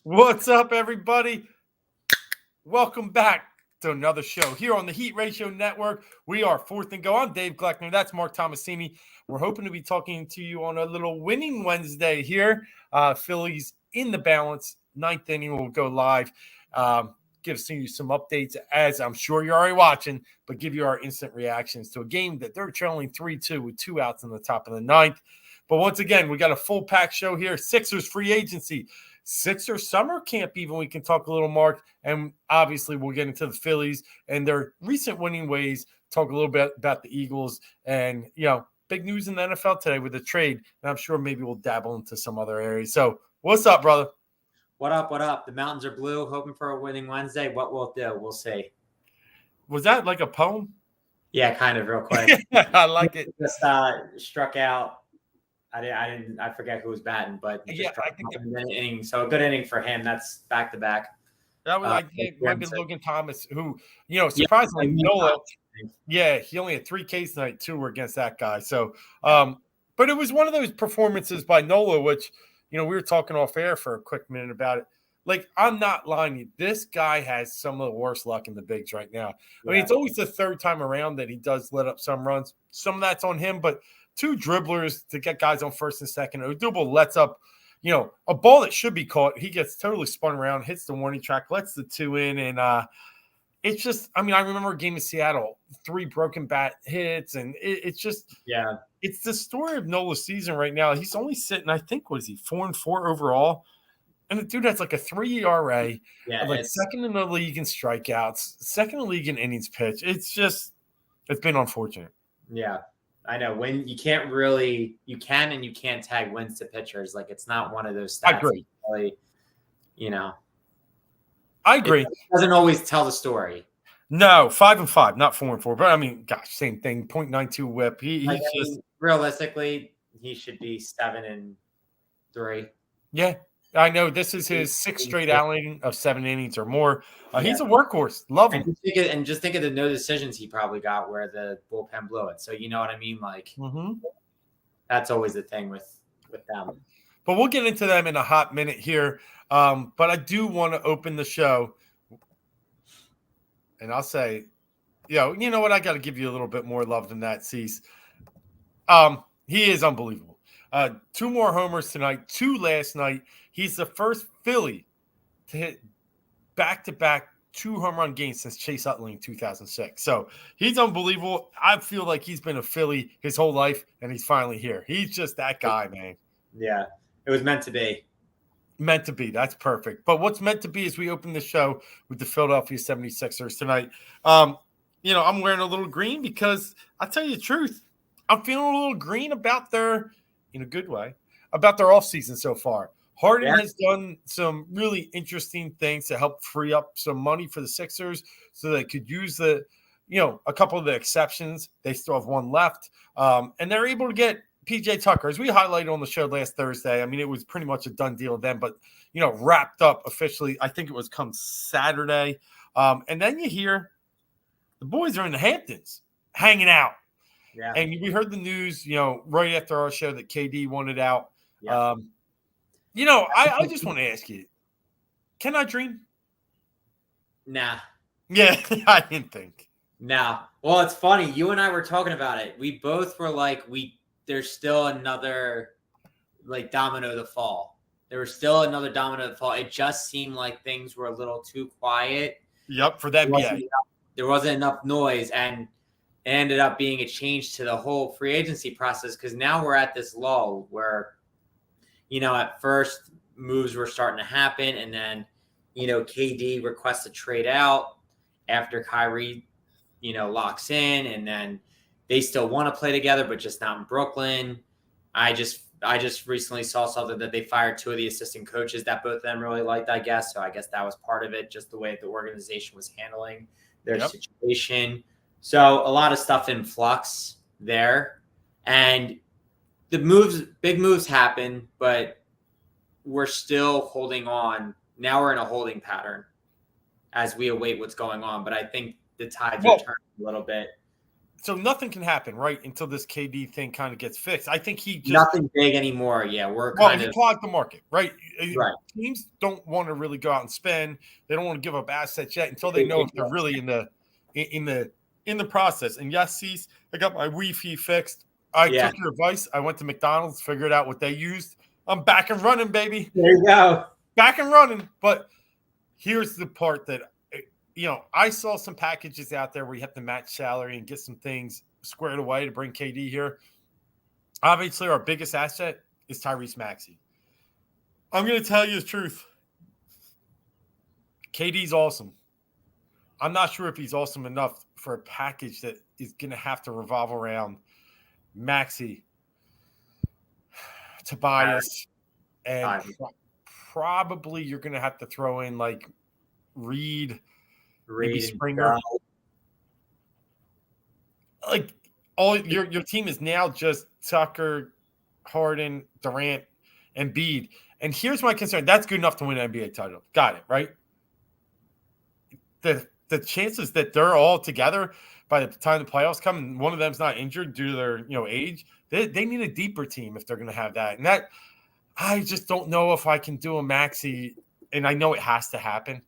What's up, everybody? Welcome back to another show here on the Heat Ratio Network. We are Fourth and Go. I'm Dave Gleckner. That's Marc Tomasini. We're hoping to be talking to you on a little winning Wednesday here. Phillies in the balance. Ninth inning will go live. Give you some updates, as I'm sure you're already watching, but give you our instant reactions to a game that they're trailing 3-2 with 2 outs in the top of the ninth. But once again, we got a full pack show here. Sixers free agency. Sixers summer camp, even we can talk a little, Mark. And obviously, we'll get into the Phillies and their recent winning ways, talk a little bit about the Eagles. And, big news in the NFL today with the trade. And I'm sure maybe we'll dabble into some other areas. So, what's up, brother? What up? What up? The mountains are blue, hoping for a winning Wednesday. What will it do? We'll see. Was that like a poem? Yeah, kind of real quick. I like it. Just struck out. I forget who was batting, but yeah, I think in the inning. So a good inning for him. That's back to back. That was it might be Logan Thomas, who, surprisingly, Nola. Yeah, he only had 3 Ks tonight. 2 were against that guy. So, but it was one of those performances by Nola, which, we were talking off air for a quick minute about it. Like, I'm not lying to you. This guy has some of the worst luck in the bigs right now. I mean, it's always the third time around that he does let up some runs. Some of that's on him, but 2 dribblers to get guys on first and second. Odubel lets up, a ball that should be caught. He gets totally spun around, hits the warning track, lets the 2 in, and it's just, I remember a game in Seattle, 3 broken bat hits, and it's just, it's the story of Nola's season right now. He's only sitting, I think, 4-4 overall? And the dude has like a 3 ERA, second in the league in strikeouts, second in the league in innings pitch. It's been unfortunate. Yeah, I know. When you can't really, you can and you can't tag wins to pitchers. Like, it's not one of those stats. I agree. Really, I agree. It doesn't always tell the story. No, 5-5, not 4-4. But gosh, same thing. 0.92 WHIP. Realistically, he should be 7-3. Yeah, I know. This is his 6th straight outing of 7 innings or more. He's a workhorse. Love him. And just think of the no decisions he probably got where the bullpen blew it. So you know what I mean? Like, that's always the thing with them. But we'll get into them in a hot minute here. But I do want to open the show. And I'll say, you know what? I got to give you a little bit more love than that, Cease. He is unbelievable. 2 more homers tonight, 2 last night. He's the first Philly to hit back-to-back 2 home run games since Chase Utley in 2006. So he's unbelievable. I feel like he's been a Philly his whole life, and he's finally here. He's just that guy, man. Yeah, it was meant to be. Meant to be. That's perfect. But what's meant to be is we open the show with the Philadelphia 76ers tonight. I'm wearing a little green because I'll tell you the truth. I'm feeling a little green about their, in a good way, about their offseason so far. Harden has done some really interesting things to help free up some money for the Sixers so they could use a couple of the exceptions. They still have 1 left. And they're able to get PJ Tucker, as we highlighted on the show last Thursday. It was pretty much a done deal then, but, wrapped up officially. I think it was come Saturday. And then you hear the boys are in the Hamptons hanging out. Yeah. And we heard the news, right after our show that KD wanted out. Yeah. I just want to ask you, can I dream? Nah. Yeah, I didn't think. Nah. Well, it's funny. You and I were talking about it. We both were like, there's still another domino to fall. There was still another domino to fall. It just seemed like things were a little too quiet. Yep, for that NBA. There wasn't enough noise, and it ended up being a change to the whole free agency process because now we're at this lull where, at first moves were starting to happen, and then, KD requests a trade out after Kyrie, locks in, and then they still want to play together, but just not in Brooklyn. I just recently saw something that they fired 2 of the assistant coaches that both of them really liked, I guess. So I guess that was part of it, just the way the organization was handling their situation. So a lot of stuff in flux there. And the big moves happen, but we're still holding on. Now we're in a holding pattern as we await what's going on. But I think the tides are turning a little bit. So nothing can happen, right, until this KD thing kind of gets fixed. I think he just nothing big anymore. Yeah, we're he clogged the market, right? Right. Teams don't want to really go out and spend. They don't want to give up assets yet until they know if they're really in the process. And yes, Cease, I got my Wi-Fi fixed. I took your advice. I went to McDonald's, figured out what they used. I'm back and running, baby. There you go. Back and running. But here's the part that I saw some packages out there where you have to match salary and get some things squared away to bring KD here. Obviously, our biggest asset is Tyrese Maxey. I'm going to tell you the truth. KD's awesome. I'm not sure if he's awesome enough for a package that is going to have to revolve around Maxey, Tobias, and probably you're going to have to throw in like Reed, maybe Springer. Like all your team is now just Tucker, Harden, Durant, and Embiid. And here's my concern. That's good enough to win an NBA title. Got it, right? The chances that they're all together by the time the playoffs come and one of them's not injured due to their age, they need a deeper team if they're going to have that. And that I just don't know if I can do a Maxey, and I know it has to happen.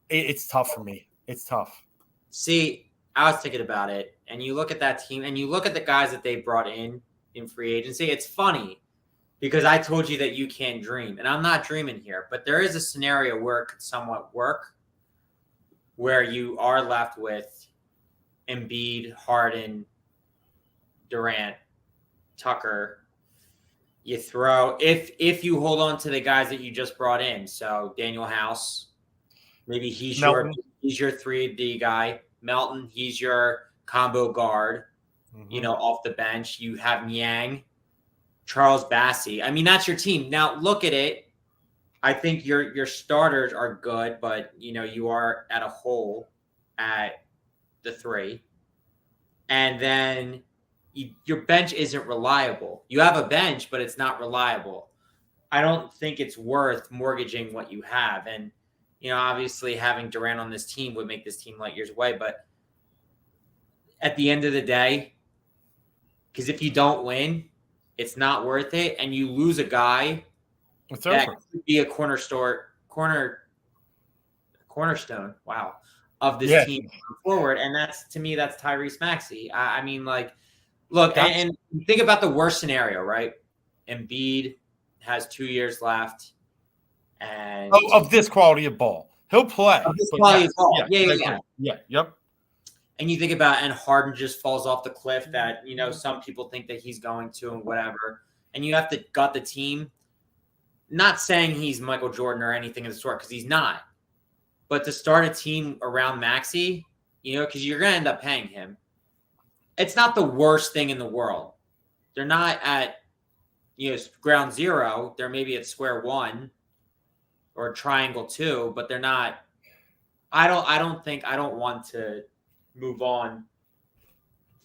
It's tough for me. It's tough. See, I was thinking about it, and you look at that team, and you look at the guys that they brought in free agency. It's funny because I told you that you can't dream, and I'm not dreaming here, but there is a scenario where it could somewhat work, where you are left with Embiid, Harden, Durant, Tucker. You throw if you hold on to the guys that you just brought in. So Daniel House, maybe he's your 3D guy. Melton, he's your combo guard. Off the bench. You have Niang, Charles Bassey. I mean, that's your team. Now look at it. I think your starters are good, but you are at a hole at the 3, and then your bench isn't reliable. You have a bench, but it's not reliable. I don't think it's worth mortgaging what you have, and obviously having Durant on this team would make this team light years away. But at the end of the day, because if you don't win, it's not worth it, and you lose a guy. It's that over. could be a cornerstone. Wow, of this team forward, and to me, that's Tyrese Maxey. I mean, like, look, and think about the worst scenario, right? Embiid has 2 years left, and of this quality of ball, he'll play. Of this quality of ball, yeah, yep. And you think about, and Harden just falls off the cliff that some people think that he's going to, and whatever, and you have to gut the team. Not saying he's Michael Jordan or anything of the sort, because he's not. But to start a team around Maxey, because you're going to end up paying him, it's not the worst thing in the world. They're not at ground zero. They're maybe at square one or triangle 2, but they're not. I don't want to move on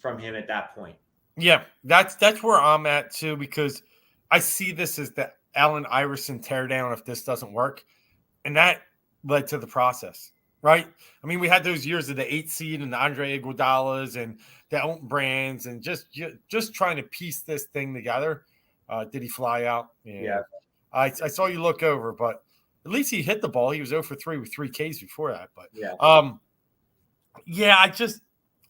from him at that point. Yeah, that's where I'm at too, because I see this as the Allen Iverson teardown if this doesn't work. And that led to the process, right? I mean, we had those years of the 8 seed and the Andre Iguodala's and the Elton Brands and just trying to piece this thing together. Did he fly out? Yeah. I saw you look over, but at least he hit the ball. He was 0 for 3 with 3 Ks before that. But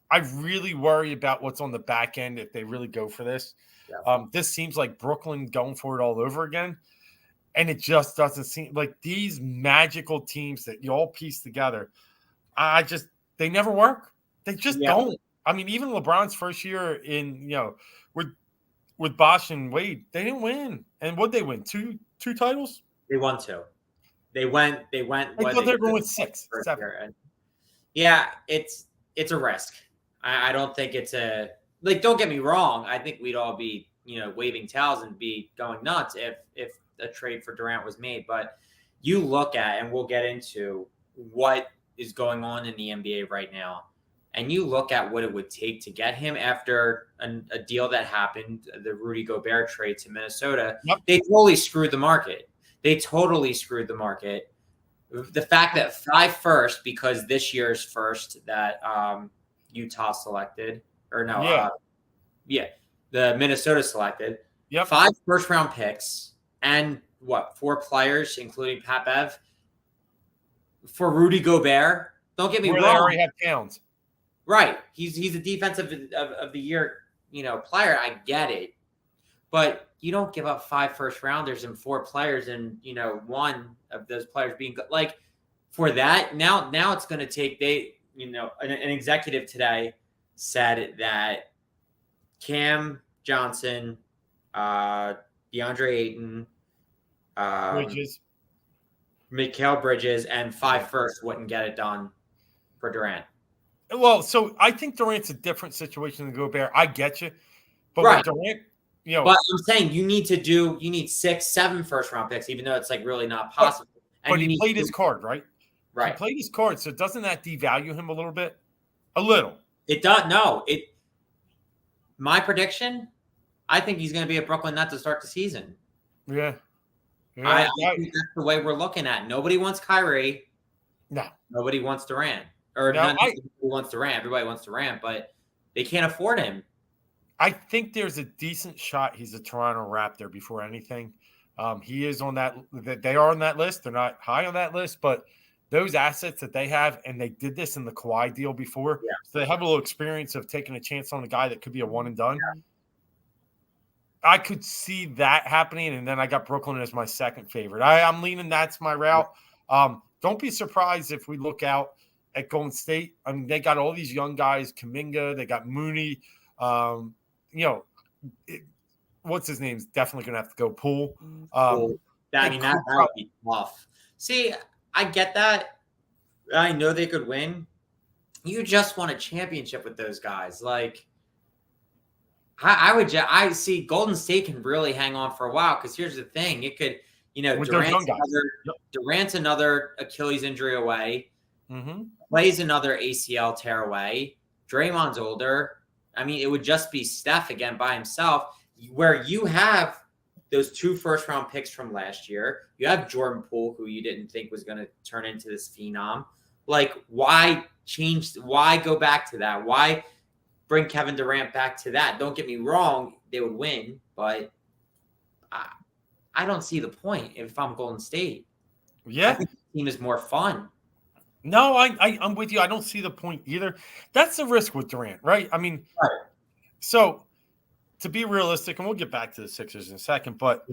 I really worry about what's on the back end if they really go for this. Yeah. This seems like Brooklyn going for it all over again. And it just doesn't seem like these magical teams that you all piece together. They never work. They just don't. I mean, even LeBron's first year in, with Bosh and Wade, they didn't win. And what'd they win? Two titles? They won 2. They went. I thought they were going with 6, 7. Yeah, it's a risk. I don't think it's a. Like, don't get me wrong. I think we'd all be, waving towels and be going nuts if a trade for Durant was made. But you look at, and we'll get into what is going on in the NBA right now, and you look at what it would take to get him after a deal that happened, the Rudy Gobert trade to Minnesota. Yep. They totally screwed the market. The fact that 5 first, because this year's first that Utah selected, or no, the Minnesota selected. Yep. 5 first-round picks and 4 players, including Pat Bev, for Rudy Gobert. Don't get me wrong. They already have Towns. Right. He's a defensive of the year, player. I get it. But you don't give up 5 first-rounders and 4 players and, one of those players being good. Like, for that, now it's going to take an executive today said that Cam Johnson, DeAndre Ayton, Bridges, Mikal Bridges, and 5 firsts wouldn't get it done for Durant. Well, so I think Durant's a different situation than Gobert. I get you, but right. with Durant, But I'm saying you need 6, 7 first-round picks, even though it's like really not possible. But he played his card, right? Right. He played his card, so doesn't that devalue him a little bit? A little. It does. No. My prediction, I think he's going to be a Brooklyn Net to start the season. Yeah. I think that's the way we're looking at it. Nobody wants Kyrie. No. Nobody wants Durant. Or nobody wants Durant. Everybody wants Durant, but they can't afford him. I think there's a decent shot he's a Toronto Raptor before anything. He is on that. They are on that list. They're not high on that list, but those assets that they have, and they did this in the Kawhi deal before, so they have a little experience of taking a chance on a guy that could be a one and done. Yeah. I could see that happening, and then I got Brooklyn as my second favorite. I'm leaning that's my route. Don't be surprised if we look out at Golden State. I mean, they got all these young guys, Kuminga, they got Mooney. What's his name's definitely going to have to go Poole. That would be tough. See, I get that. I know they could win. You just won a championship with those guys. Like, I see Golden State can really hang on for a while because here's the thing. It could, Durant's another Achilles injury away. Mm-hmm. Plays another ACL tear away. Draymond's older. I mean, it would just be Steph again by himself, where you have those 2 first-round picks from last year. You have Jordan Poole, who you didn't think was going to turn into this phenom. Like, why go back to that? Why bring Kevin Durant back to that? Don't get me wrong, they would win, but I don't see the point if I'm Golden State. Yeah. I think the team is more fun. No, I'm with you. I don't see the point either. That's the risk with Durant, right? I mean, So to be realistic, and we'll get back to the Sixers in a second, but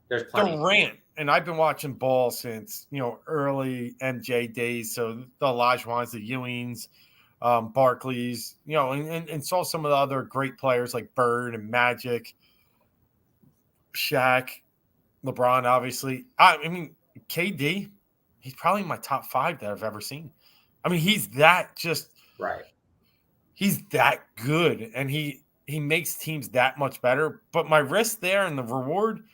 there's plenty. Durant, and I've been watching ball since, early MJ days. So the Olajuwons, the Ewings, Barkleys, and saw some of the other great players like Bird and Magic, Shaq, LeBron, obviously. I mean, KD, he's probably my top 5 that I've ever seen. I mean, he's that just right. He's that good, and he makes teams that much better. But my risk there and the reward,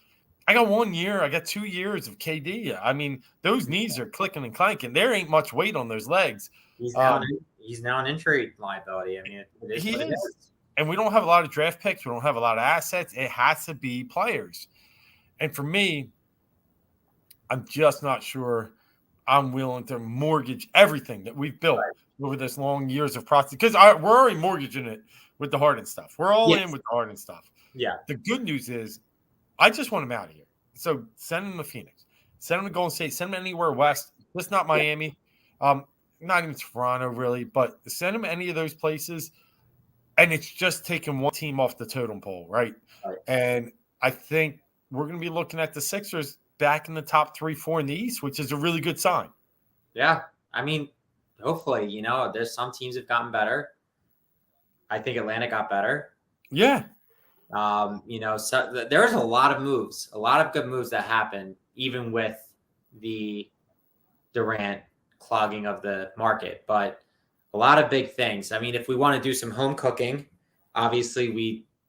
I got 1 year, I got 2 years of KD. I mean, those knees are clicking and clanking. There ain't much weight on those legs. He's now an injury liability. I mean, he is. And we don't have a lot of draft picks. We don't have a lot of assets. It has to be players. And for me, I'm just not sure I'm willing to mortgage everything that we've built over this long years of process. Because we're already mortgaging it with the Harden stuff. We're all in with the Harden stuff. Yeah. The good news is I just want him out of here. So send him to Phoenix. Send him to Golden State. Send him anywhere west. Just not Miami. Not even Toronto, really. But send him any of those places. And it's just taking one team off the totem pole, right? And I think we're going to be looking at the Sixers back in the top 3, 4 in the East, which is a really good sign. Yeah. I mean, hopefully, there's some teams have gotten better. I think Atlanta got better. Yeah. So there's a lot of moves, a lot of good moves that happened, even with the Durant clogging of the market, but a lot of big things. I mean, if we want to do some home cooking, obviously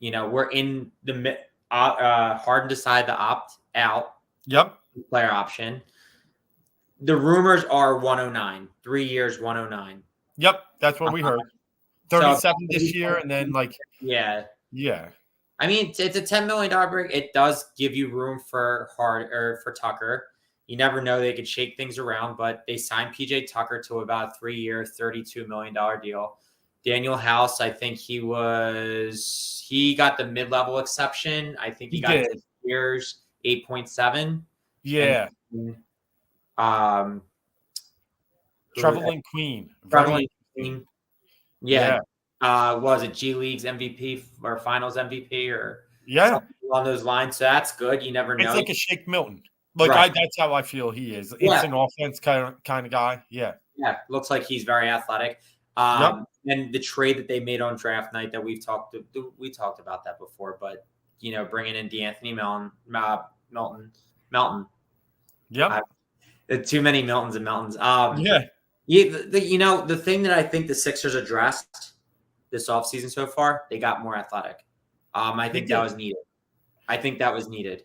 we're in the Harden decided to opt out. Yep. Player option. The rumors are 109, 3 years, 109. Yep. That's what we heard. 37 this year. And then yeah. Yeah. I mean, it's a $10 million break. It does give you room for for Tucker. You never know, they could shake things around, but they signed PJ Tucker to about a 3-year, $32 million deal. Daniel House, I think he got the mid-level exception. I think he got did. this year's 8.7. Yeah. And Trevelyan Queen. Trevelyan Queen. Yeah. Was it G League's MVP or Finals MVP or something along those lines? So that's good. You never know. It's like a Shake Milton. That's how I feel he is. It's an offense kind of guy. Yeah. Yeah. Looks like he's very athletic. And the trade that they made on draft night that we talked about that before, but bringing in DeAnthony Melton. Yep. Too many Meltons and Meltons. The thing that I think the Sixers addressed this offseason so far, they got more athletic. I think that was needed.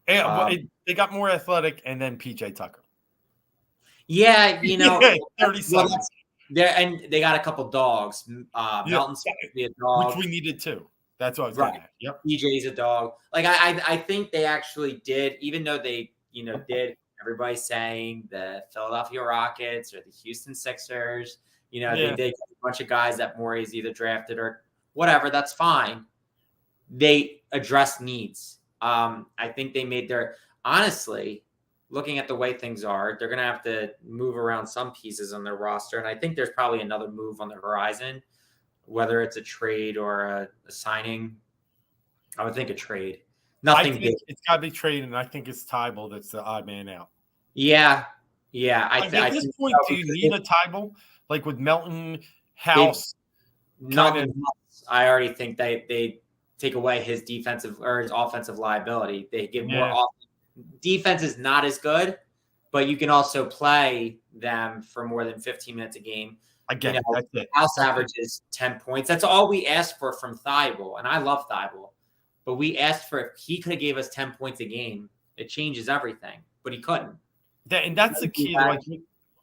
And they got more athletic, and then PJ Tucker. Yeah, 37. And they got a couple dogs. Melton's be a dog, which we needed too. That's what I was getting at. Yep. PJ's a dog. Like I think they actually did, even though they did. Everybody's saying the Philadelphia Rockets or the Houston Sixers. They did a bunch of guys that Morey's either drafted or whatever. That's fine. They addressed needs. I think they made honestly, looking at the way things are, they're going to have to move around some pieces on their roster. And I think there's probably another move on the horizon, whether it's a trade or a signing. I would think a trade. Nothing big. It's got to be trade, and I think it's Tybalt that's the odd man out. Yeah. At this point, do you need a Tybalt? Like with Melton, House? I already think they take away his defensive or his offensive liability. They give more defense is not as good, but you can also play them for more than 15 minutes a game. Again, that's it. House averages 10 points. That's all we asked for from Thybulle, and I love Thybulle. But we asked for if he could have gave us 10 points a game, it changes everything. But he couldn't. And that's the key.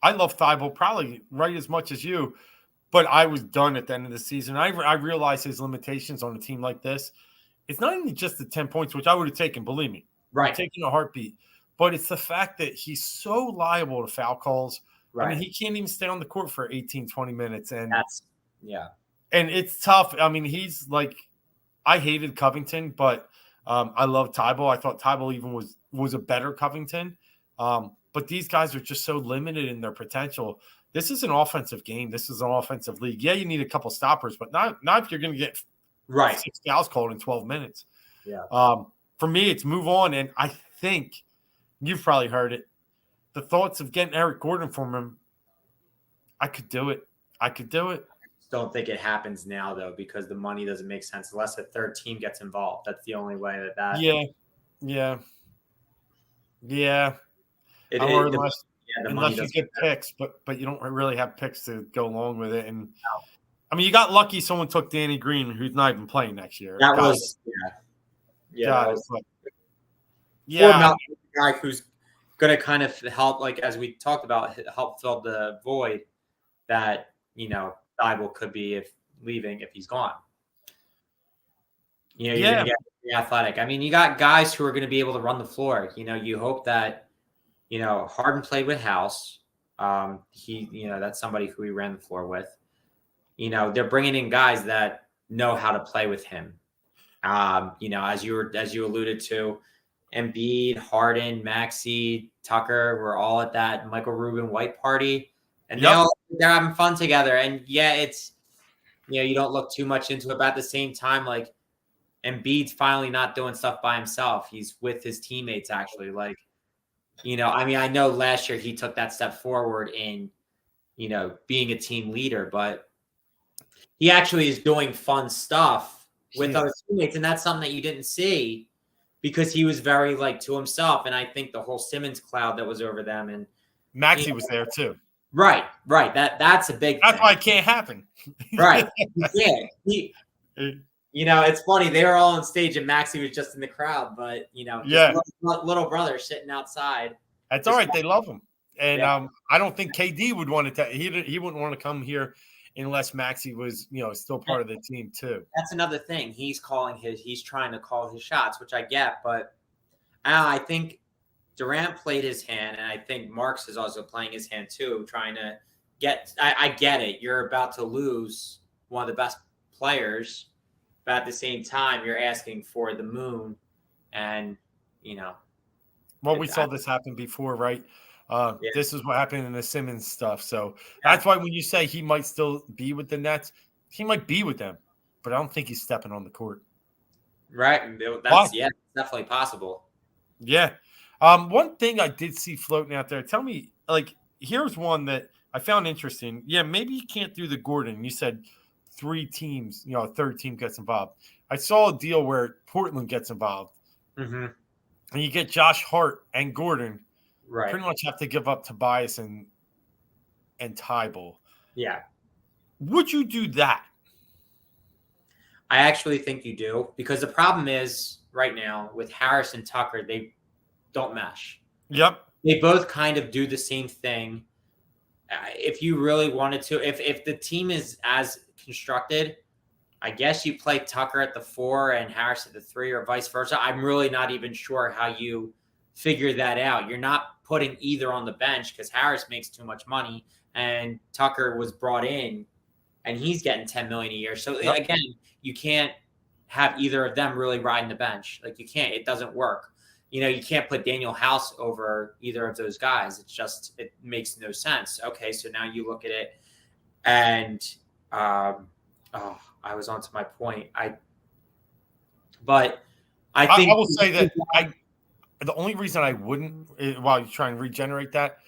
I love Thybulle probably right as much as you, but I was done at the end of the season. I realized his limitations on a team like this. It's not even just the 10 points, which I would have taken, believe me. Right. Taking a heartbeat. But it's the fact that he's so liable to foul calls. Right. I mean, he can't even stay on the court for 18, 20 minutes. And and it's tough. I mean, he's like, I hated Covington, but I love Thybulle. I thought Thybulle even was a better Covington. But these guys are just so limited in their potential. This is an offensive game. This is an offensive league. Yeah, you need a couple stoppers, but not if you're going to get 6 fouls called in 12 minutes. Yeah. For me, it's move on. And I think you've probably heard it. The thoughts of getting Eric Gordon from him, I could do it. Don't think it happens now, though, because the money doesn't make sense unless a third team gets involved. That's the only way that. Yeah. Unless you get picks, but you don't really have picks to go along with it. And I mean, you got lucky someone took Danny Green, who's not even playing next year. That was guy who's going to kind of help, like as we talked about, help fill the void that Thybulle could be leaving if he's gone. You're going to get the athletic. I mean, you got guys who are going to be able to run the floor. You hope that Harden played with House. That's somebody who he ran the floor with. They're bringing in guys that know how to play with him. As you alluded to, Embiid, Harden, Maxey, Tucker were all at that Michael Rubin White party, and they're having fun together. And it's you don't look too much into it, but at the same time, like Embiid's finally not doing stuff by himself. He's with his teammates actually. Like, I mean, I know last year he took that step forward in, being a team leader, but he actually is doing fun stuff with other teammates. And that's something that you didn't see because he was very to himself. And I think the whole Simmons cloud that was over them, and Maxey was there too. Right. That's a big That's thing. why it can't happen. Right. Yeah. It's funny. They were all on stage and Maxey was just in the crowd, but little brother sitting outside. That's all right. They love him. And I don't think KD would want to he wouldn't want to come here unless Maxey was, still part of the team too. That's another thing. He's trying to call his shots, which I get, but I think Durant played his hand, and I think Marc is also playing his hand too, trying to I get it. You're about to lose one of the best players, but at the same time, you're asking for the moon, and Well, we saw this happen before, right? Yeah. This is what happened in the Simmons stuff. So Yeah. that's why when you say he might still be with the Nets, he might be with them, but I don't think he's stepping on the court. Right. That's definitely possible. Yeah. One thing I did see floating out there. Tell me, here's one that I found interesting. Yeah, maybe you can't do the Gordon. You said 3 teams, a third team gets involved. I saw a deal where Portland gets involved. Mm-hmm. And you get Josh Hart and Gordon. Right. Pretty much have to give up Tobias and Tybal. Yeah. Would you do that? I actually think you do, because the problem is right now with Harris and Tucker, they don't mesh. Yep. They both kind of do the same thing. If you really wanted to, if the team is as constructed, I guess you play Tucker at the 4 and Harris at the 3, or vice versa. I'm really not even sure how you figure that out. You're not putting either on the bench because Harris makes too much money and Tucker was brought in and he's getting $10 million a year. So again, you can't have either of them really riding the bench. Like, you can't. It doesn't work. You can't put Daniel House over either of those guys. It makes no sense. Okay, so now you look at it and I was on to my point. I think I will say that the only reason I wouldn't, while you try and regenerate that,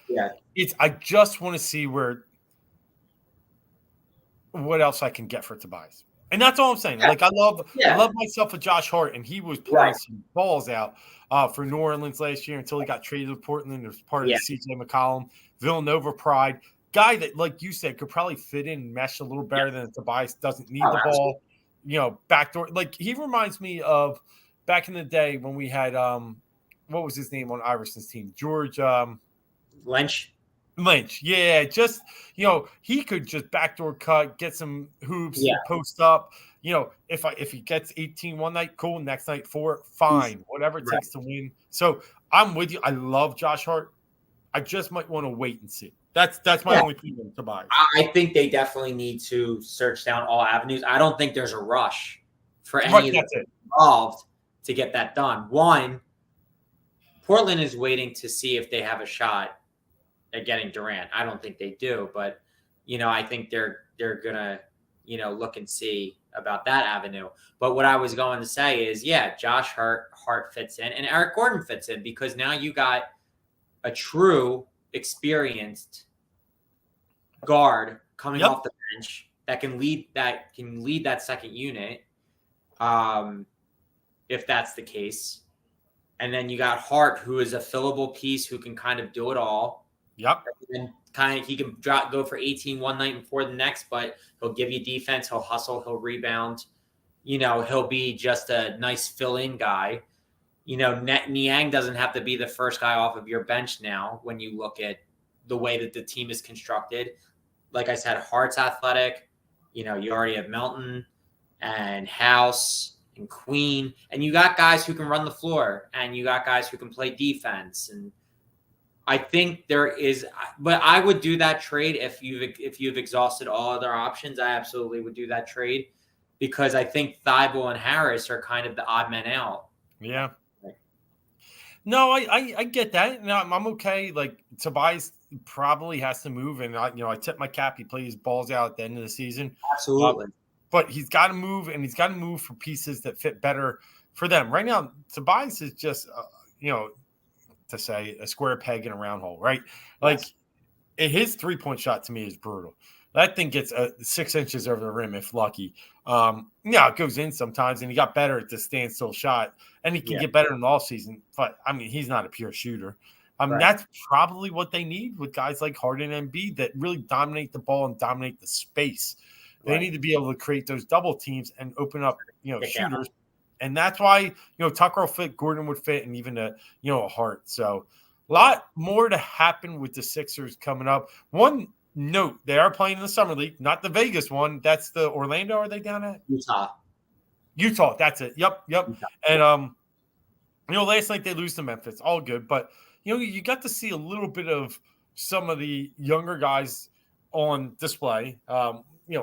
is I just want to see what else I can get for Tobias. And that's all I'm saying. I love myself a Josh Hart, and he was playing some balls out for New Orleans last year until he got traded to Portland as part of the CJ McCollum, Villanova pride. Guy that, like you said, could probably fit in and mesh a little better than Tobias. Doesn't need the ball, backdoor. Like, he reminds me of back in the day when we had what was his name on Iverson's team? George Lynch. Yeah, just he could just backdoor cut, get some hoops, post up. If he gets 18 one night, cool. Next night 4, fine. Whatever it takes to win. So I'm with you. I love Josh Hart. I just might want to wait and see. That's my only point to buy. I think they definitely need to search down all avenues. I don't think there's a rush for any of them involved to get that done. One, Portland is waiting to see if they have a shot at getting Durant. I don't think they do, but I think they're gonna look and see about that avenue. But what I was going to say is, Josh Hart fits in, and Eric Gordon fits in, because now you got a true experienced guard coming off the bench that can lead that second unit, if that's the case. And then you got Hart, who is a fillable piece who can kind of do it all. Yep. And he can go for 18 one night and 4 the next, but he'll give you defense, he'll hustle, he'll rebound. He'll be just a nice fill-in guy. Niang doesn't have to be the first guy off of your bench now when you look at the way that the team is constructed. Like I said, Hart's athletic. You already have Melton and House and Queen, and you got guys who can run the floor, and you got guys who can play defense. And I think there is, but I would do that trade if you've exhausted all other options. I absolutely would do that trade, because I think Thybulle and Harris are kind of the odd men out. Yeah. No, I get that. No, I'm okay. Like, Tobias probably has to move, and I tip my cap. He plays balls out at the end of the season. Absolutely. But he's got to move, and he's got to move for pieces that fit better for them. Right now, Tobias is just, to say, a square peg in a round hole, right? Like, his 3-point shot to me is brutal. That thing gets 6 inches over the rim if lucky. It goes in sometimes, and he got better at the standstill shot, and he can get better in the offseason. But, he's not a pure shooter. That's probably what they need with guys like Harden and Embiid that really dominate the ball and dominate the space. They need to be able to create those double teams and open up, shooters. And that's why, Tucker will fit, Gordon would fit, and even a Hart. So a lot more to happen with the Sixers coming up. One note, they are playing in the Summer League, not the Vegas one. That's the Orlando. Are they down at? Utah. That's it. Yep. Utah. And, last night they lose to Memphis. All good. But, you got to see a little bit of some of the younger guys on display.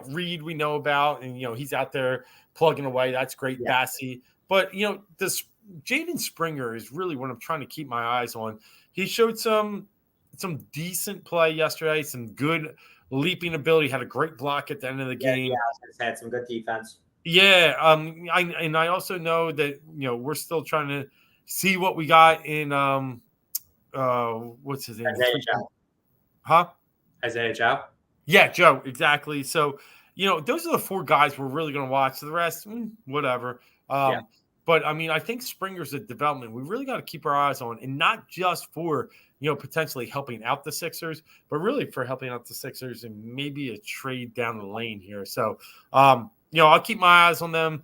Reed we know about, and he's out there plugging away. That's great, Bassey. But this Jaden Springer is really what I'm trying to keep my eyes on. He showed some decent play yesterday, some good leaping ability. Had a great block at the end of the game. Yeah, had some good defense. Yeah, I also know that we're still trying to see what we got in what's his name? Isaiah Joe. Huh? Isaiah Joe. Yeah, Joe, exactly. So, those are the 4 guys we're really going to watch. The rest, whatever. But, I think Springer's a development we really got to keep our eyes on, and not just for, potentially helping out the Sixers, but really for helping out the Sixers and maybe a trade down the lane here. So, I'll keep my eyes on them.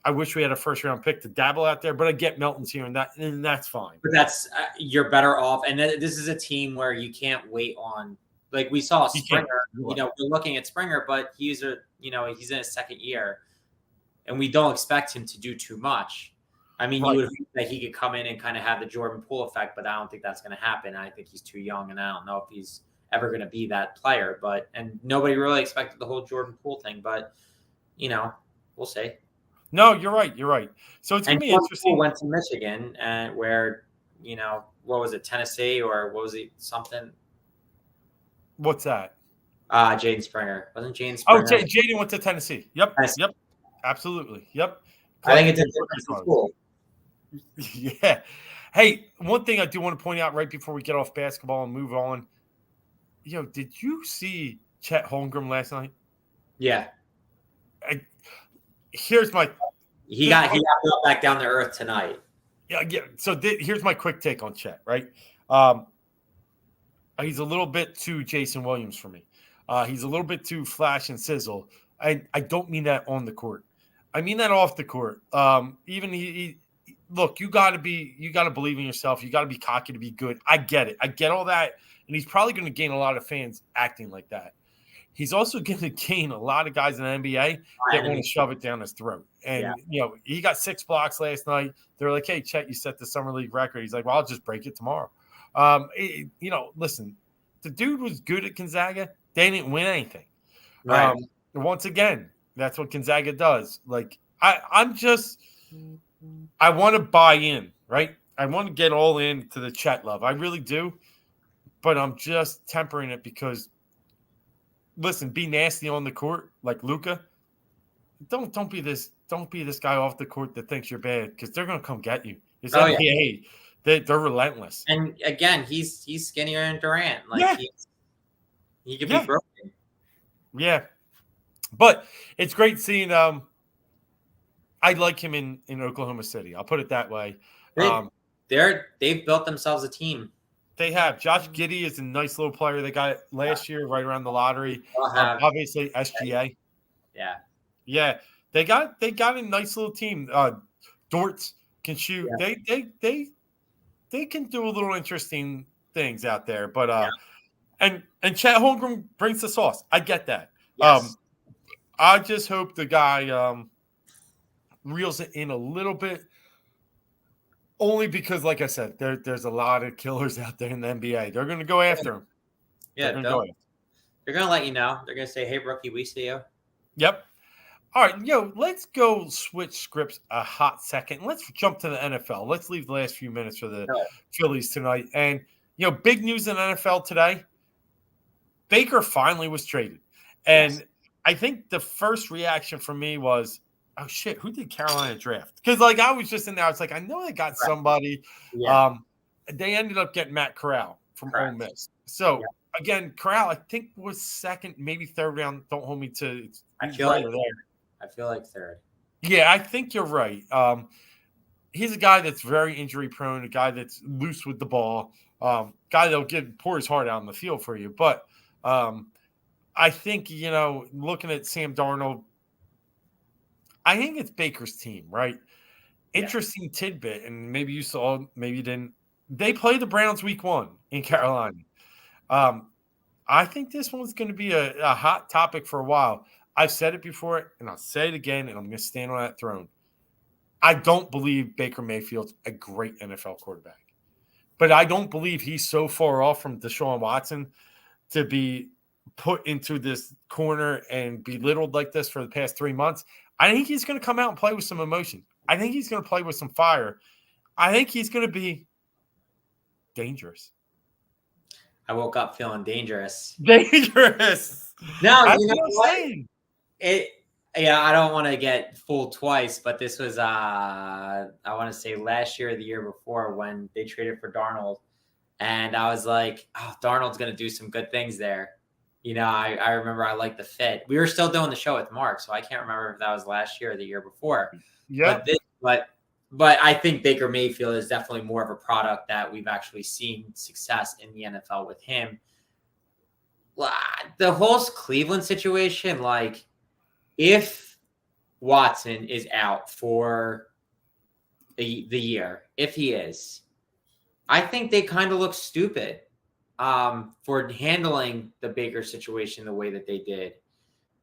I wish we had a first-round pick to dabble out there, but I get Melton's here, and that's fine. But that's you're better off. And this is a team where you can't wait on. Like we saw Springer, we're looking at Springer, but he's in his second year, and we don't expect him to do too much. You would think that he could come in and kind of have the Jordan Poole effect, but I don't think that's going to happen. I think he's too young, and I don't know if he's ever going to be that player. And nobody really expected the whole Jordan Poole thing, but we'll see. No, you're right. So it's going to be interesting. Poole went to Michigan, and where what was it, Tennessee, or what was it, something? What's that? Jaden Springer. Wasn't Jaden Springer? Oh, Jaden went to Tennessee. Yep. Absolutely. Yep. I think it's a different school. Yeah. Hey, one thing I do want to point out right before we get off basketball and move on. Did you see Chet Holmgren last night? Yeah. Here's my. He got brought back down to earth tonight. Yeah. So here's my quick take on Chet. Right. He's a little bit too Jason Williams for me. He's a little bit too flash and sizzle. I don't mean that on the court. I mean that off the court. Even look, you got to believe in yourself. You got to be cocky to be good. I get it. I get all that. And he's probably going to gain a lot of fans acting like that. He's also going to gain a lot of guys in the NBA that want to shove it down his throat. And, he got 6 blocks last night. They're like, hey, Chet, you set the summer league record. He's like, well, I'll just break it tomorrow. Listen, the dude was good at Gonzaga. They didn't win anything. Right. Once again, that's what Gonzaga does. Like, I want to buy in, right? I want to get all in to the Chet love. I really do. But I'm just tempering it because, listen, be nasty on the court like Luka. Don't be this guy off the court that thinks you're bad, because they're going to come get you. It's NBA. They're relentless. And again, he's skinnier than Durant. He could be broken. Yeah. But it's great seeing I like him in Oklahoma City. I'll put it that way. They've built themselves a team. They have. Josh Giddey is a nice little player they got last year, right around the lottery. Obviously, SGA. Yeah. Yeah. They got a nice little team. Dortz can shoot. Yeah. They can do a little interesting things out there. But and Chet Holmgren brings the sauce. I get that. Yes. I just hope the guy reels it in a little bit. Only because, like I said, there's a lot of killers out there in the NBA. They're going to go after him. Yeah, they're going to let you know. They're going to say, hey, rookie, we see you. Yep. All right, let's go switch scripts a hot second. Let's jump to the NFL. Let's leave the last few minutes for the Phillies tonight. And, big news in the NFL today. Baker finally was traded. And I think the first reaction for me was, oh, shit, who did Carolina draft? Because, I was just in there. I was like, I know they got somebody. Yeah. They ended up getting Matt Corral from Ole Miss. So, again, Corral, I think, was second, maybe third round. Don't hold me to – I feel like third. Yeah, I think you're right. He's a guy that's very injury prone, a guy that's loose with the ball, guy that'll pour his heart out on the field for you. But I think, looking at Sam Darnold, I think it's Baker's team, right? Interesting tidbit, and maybe you saw, maybe you didn't. They play the Browns week 1 in Carolina. I think this one's going to be a hot topic for a while. I've said it before, and I'll say it again, and I'm going to stand on that throne. I don't believe Baker Mayfield's a great NFL quarterback. But I don't believe he's so far off from Deshaun Watson to be put into this corner and belittled like this for the past 3 months, I think he's going to come out and play with some emotion. I think he's going to play with some fire. I think he's going to be dangerous. I woke up feeling dangerous. Dangerous. No, That's you know what I'm what? saying. Yeah, I don't want to get fooled twice, but this was I want to say last year or the year before when they traded for Darnold. And I was like, oh, Darnold's going to do some good things there. You know, I remember I liked the fit. We were still doing the show with Marc, so I can't remember if that was last year or the year before. Yeah. But I think Baker Mayfield is definitely more of a product that we've actually seen success in the NFL with him. The whole Cleveland situation, like, if Watson is out for the year, if he is, I think they kind of look stupid for handling the Baker situation the way that they did.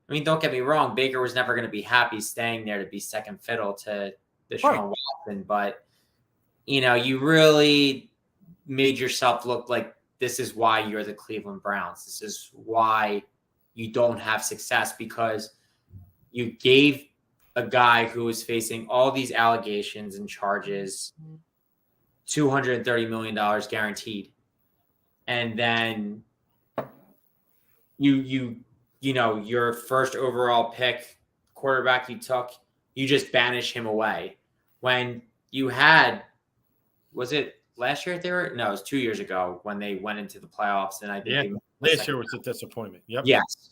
I mean, don't get me wrong, Baker was never going to be happy staying there to be second fiddle to Deshaun Watson, but you really made yourself look like this is why you're the Cleveland Browns. This is why you don't have success, because you gave a guy who was facing all these allegations and charges $230 million guaranteed. And then your first overall pick quarterback you took, you just banish him away. When you had, was it last year it was 2 years ago when they went into the playoffs, and I think last year was a disappointment. Yep. Yes.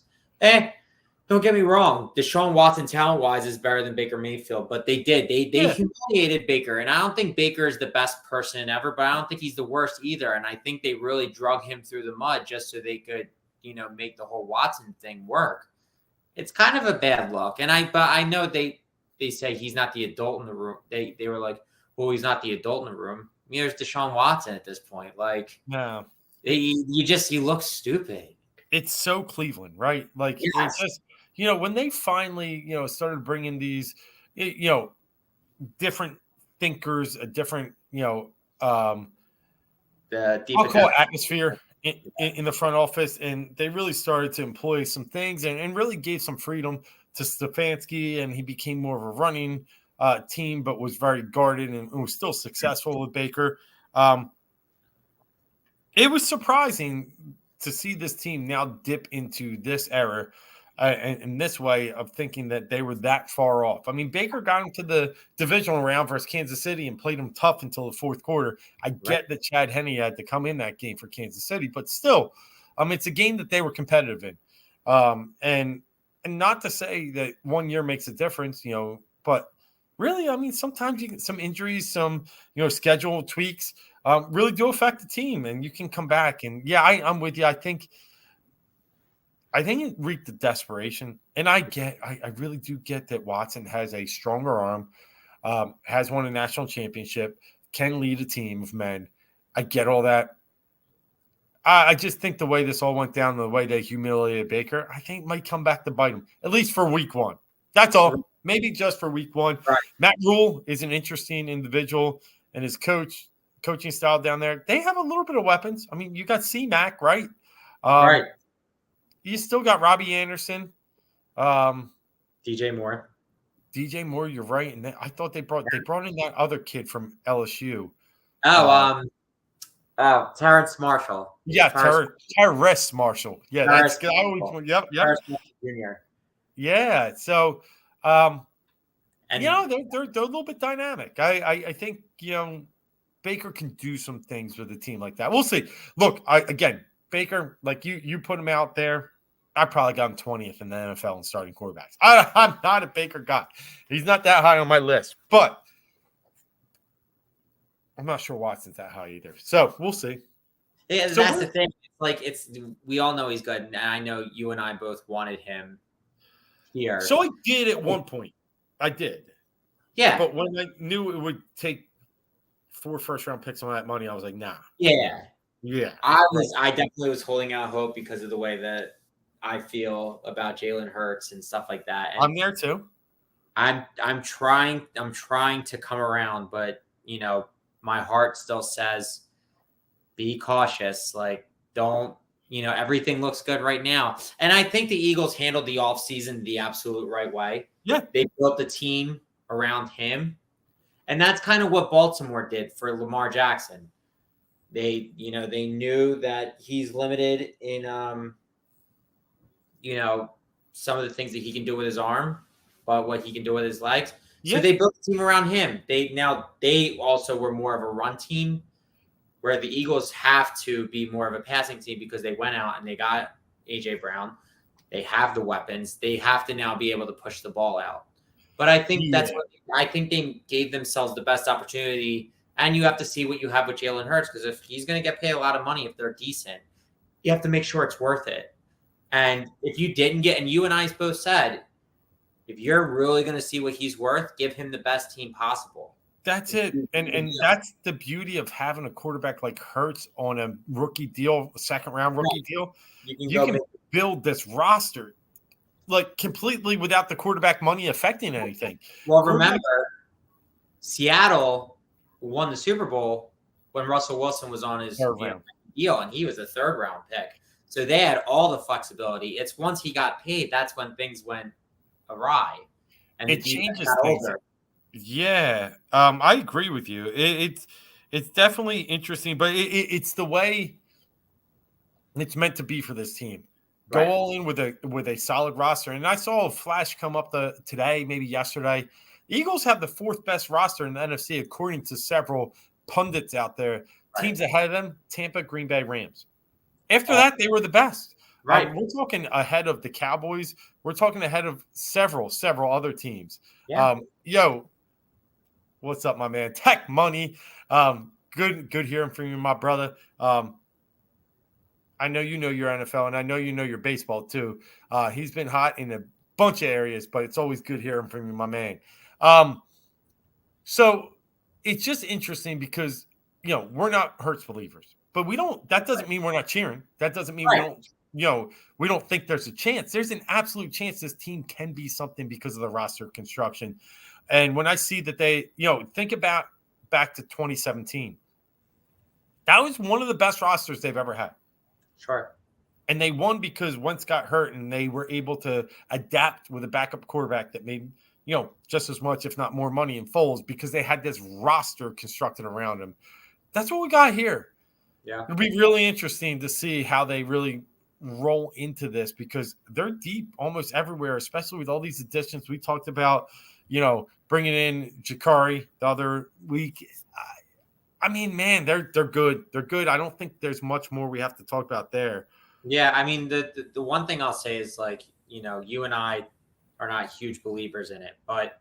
Don't get me wrong. Deshaun Watson, talent-wise, is better than Baker Mayfield, but they did. They humiliated Baker, and I don't think Baker is the best person ever, but I don't think he's the worst either. And I think they really drug him through the mud just so they could, make the whole Watson thing work. It's kind of a bad look, but I know they say he's not the adult in the room. They were like, well, he's not the adult in the room. I mean, there's Deshaun Watson at this point. Like, no, you look stupid. It's so Cleveland, right? Like, yes. It's just. When they finally, started bringing these, different thinkers, a different, I'll call it atmosphere in the front office, and they really started to employ some things and really gave some freedom to Stefanski, and he became more of a running team, but was very guarded and was still successful with Baker. It was surprising to see this team now dip into this era. And this way of thinking that they were that far off. I mean, Baker got into the divisional round versus Kansas City and played them tough until the fourth quarter. I get that Chad Henne had to come in that game for Kansas City, but still, it's a game that they were competitive in. And not to say that 1 year makes a difference, but really, sometimes you get some injuries, some, schedule tweaks really do affect the team, and you can come back. And yeah, I'm with you. I think it reeked the desperation, and I really do get that Watson has a stronger arm, has won a national championship, can lead a team of men. I get all that. I just think the way this all went down, the way they humiliated Baker, I think might come back to bite him, at least for week one. That's all. Maybe just for week one. Right. Matt Rule is an interesting individual, and his coaching style down there. They have a little bit of weapons. I mean, you got C-Mac, right? Right. You still got Robbie Anderson, DJ Moore. You're right, and I thought they brought in that other kid from LSU. Terrence Marshall. Yeah, Terrence Marshall. Yeah, that's good. Yep. Terrence Jr. Yeah, so they're a little bit dynamic. I think Baker can do some things with a team like that. We'll see. Look, Baker, like you put him out there. I probably got him 20th in the NFL in starting quarterbacks. I'm not a Baker guy. He's not that high on my list, but I'm not sure Watson's that high either. So we'll see. Yeah, so that's the thing. We all know he's good, and I know you and I both wanted him here. So I did at one point. I did. Yeah. But when I knew it would take 4 first-round picks on that money, I was like, nah. Yeah. Yeah. I definitely was holding out hope because of the way that I feel about Jalen Hurts and stuff like that. And I'm there too. I'm trying to come around, but my heart still says be cautious. Like, don't everything looks good right now. And I think the Eagles handled the offseason the absolute right way. Yeah. They built the team around him. And that's kind of what Baltimore did for Lamar Jackson. They knew that he's limited in, some of the things that he can do with his arm, but what he can do with his legs. So they built a team around him. They also were more of a run team, where the Eagles have to be more of a passing team because they went out and they got A.J. Brown. They have the weapons. They have to now be able to push the ball out. But I think I think they gave themselves the best opportunity. And you have to see what you have with Jalen Hurts, because if he's going to get paid a lot of money, if they're decent, you have to make sure it's worth it. And if you didn't get, and you and I both said, if you're really going to see what he's worth, give him the best team possible. That's it. And that's the beauty of having a quarterback like Hurts on a rookie deal, second round rookie deal. You can build this roster like completely without the quarterback money affecting anything. Well, remember, Seattle won the Super Bowl when Russell Wilson was on his deal, and he was a third-round pick. So they had all the flexibility. It's once he got paid, that's when things went awry. And it changes things. Yeah, I agree with you. It's definitely interesting, but it's the way it's meant to be for this team. Go all in with a solid roster. And I saw a flash come up today, maybe yesterday. The Eagles have the fourth best roster in the NFC, according to several pundits out there. Teams ahead of them: Tampa, Green Bay, Rams. After that, they were the best. Right. We're talking ahead of the Cowboys. We're talking ahead of several other teams. Yeah. What's up, my man? Tech Money. Good hearing from you, my brother. I know you know your NFL, and I know you know your baseball too. He's been hot in a bunch of areas, but it's always good hearing from you, my man. So it's just interesting because we're not Hurts believers, but we don't. That doesn't mean we're not cheering. That doesn't mean we don't. We don't think there's a chance. There's an absolute chance this team can be something because of the roster construction. And when I see that they, think about back to 2017, that was one of the best rosters they've ever had. Sure. And they won because Wentz got hurt, and they were able to adapt with a backup quarterback that made, just as much, if not more money in Foles, because they had this roster constructed around him. That's what we got here. Yeah. It'll be really interesting to see how they really roll into this, because they're deep almost everywhere, especially with all these additions we talked about, bringing in Jakari the other week. I mean, man, they're good. They're good. I don't think there's much more we have to talk about there. Yeah, I mean, the one thing I'll say is, you and I are not huge believers in it, but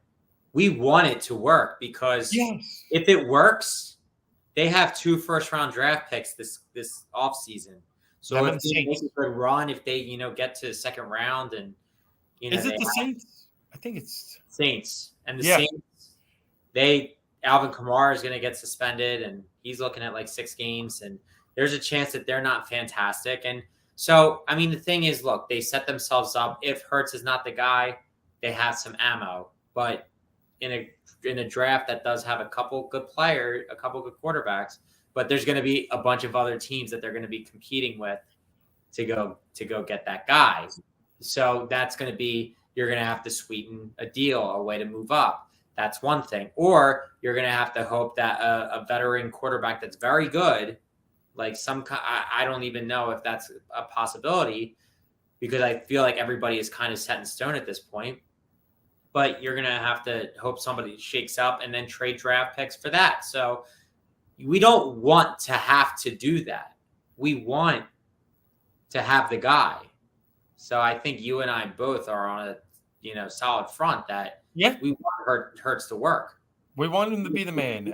we want it to work, because if it works, they have 2 first-round draft picks this offseason. So if they make a good run, if they, get to the second round, and, is it the Saints? I think it's Saints. And the Saints, Alvin Kamara is going to get suspended, and he's looking at 6 games, and there's a chance that they're not fantastic. And so, I mean, the thing is, look, they set themselves up. If Hurts is not the guy, they have some ammo. But in a draft that does have a couple good players, a couple good quarterbacks, but there's going to be a bunch of other teams that they're going to be competing with to go get that guy. So that's going to be, you're going to have to sweeten a deal, a way to move up. That's one thing. Or you're going to have to hope that a veteran quarterback that's very good, I don't even know if that's a possibility, because I feel like everybody is kind of set in stone at this point. But you're going to have to hope somebody shakes up and then trade draft picks for that. So we don't want to have to do that. We want to have the guy. So I think you and I both are on a solid front that we want Hurts to work. We want him to be the man.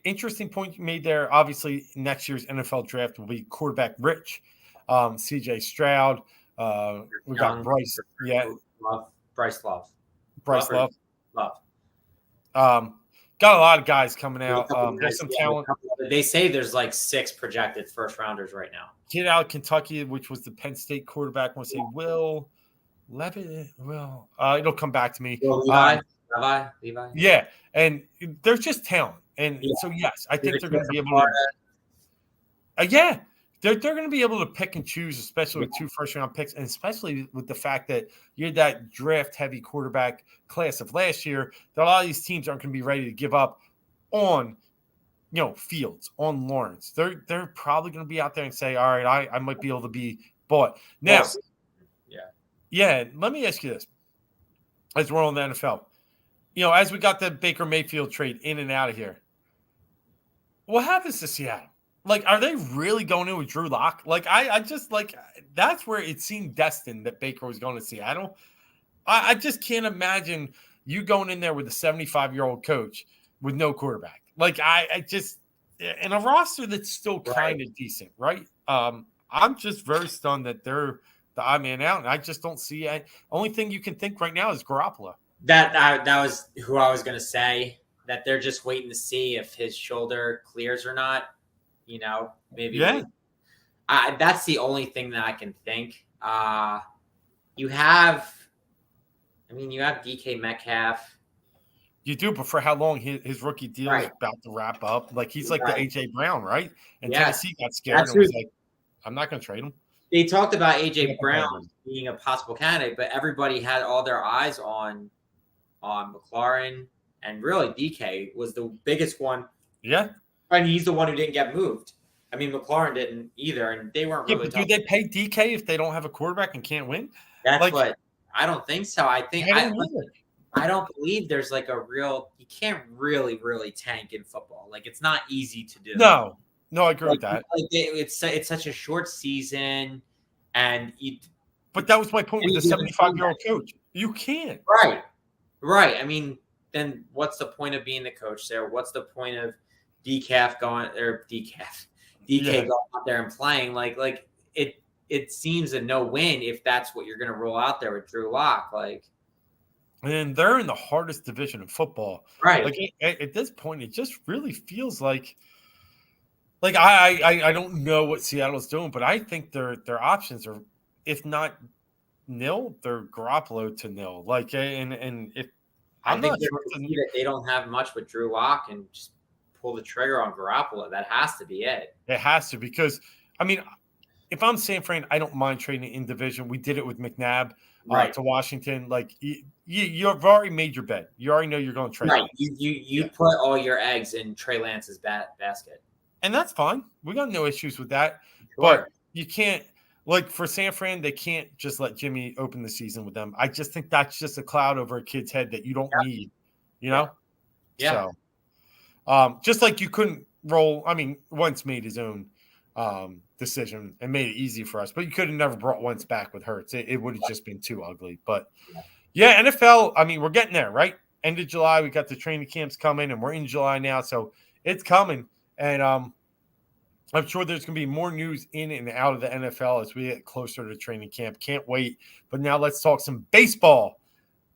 Interesting point you made there. Obviously, next year's NFL draft will be quarterback rich. CJ Stroud. We got Bryce. Bryce Love. Got a lot of guys coming out. There's some talent. They say there's 6 projected first rounders right now. Kid out of Kentucky, which was the Penn State quarterback. I want to say Will Levitt. It'll come back to me. Levi. Yeah, and there's just talent, and so yes, I think they're going to be able to. they're going to be able to pick and choose, especially with 2 first-round picks, and especially with the fact that you're that draft-heavy quarterback class of last year, that a lot of these teams aren't going to be ready to give up on, Fields, on Lawrence. They're probably going to be out there and say, all right, I might be able to be bought. Now, yeah, let me ask you this. As we're on the NFL, as we got the Baker Mayfield trade in and out of here, what happens to Seattle? Like, are they really going in with Drew Lock? Like, I just that's where it seemed destined that Baker was going to Seattle. I just can't imagine you going in there with a 75-year-old coach with no quarterback. Like, I just, in a roster that's still kind of decent, right? I'm just very stunned that they're the odd man out, and I just don't see it. Only thing you can think right now is Garoppolo. That was who I was going to say, that they're just waiting to see if his shoulder clears or not. Maybe. Yeah. That's the only thing that I can think. You have DK Metcalf. You do, but for how long? His rookie deal is about to wrap up. Like, he's like the AJ Brown, right? And Tennessee got scared and was like, I'm not going to trade him. They talked about AJ Brown being a possible candidate, but everybody had all their eyes on McLaurin, and really DK was the biggest one. Yeah. And he's the one who didn't get moved. I mean, McLaurin didn't either, and they weren't really. Do they pay DK if they don't have a quarterback and can't win? That's what I don't think so. I think I don't believe there's like a real. You can't really tank in football. Like, it's not easy to do. No, I agree with that. It's such a short season, and you. But that was my point with the 75-year-old coach. You can't. Right. I mean, then what's the point of being the coach there? What's the point of DK going out there and playing? Like it seems a no win if that's what you're going to roll out there with Drew Lock. And they're in the hardest division in football. Right. Like, at this point, it just really feels like I don't know what Seattle's doing, but I think their options are, if not nil, they're Garoppolo to nil. Like, and if I think that they don't have much with Drew Lock and just pull the trigger on Garoppolo. That has to be it. It has to, because, I mean, if I'm San Fran, I don't mind trading in division. We did it with McNabb to Washington. Like, you've already made your bet. You already know you're going to trade. Right. You put all your eggs in Trey Lance's basket. And that's fine. We got no issues with that. Sure. But you can't, like, for San Fran, they can't just let Jimmy open the season with them. I just think that's just a cloud over a kid's head that you don't need, Yeah. So, just like you couldn't roll. I mean, Wentz made his own decision and made it easy for us, but you could have never brought Wentz back with Hurts. It would have just been too ugly. But, yeah, NFL, I mean, we're getting there, right? End of July, we got the training camps coming, and we're in July now, so it's coming. And I'm sure there's going to be more news in and out of the NFL as we get closer to training camp. Can't wait. But now let's talk some baseball.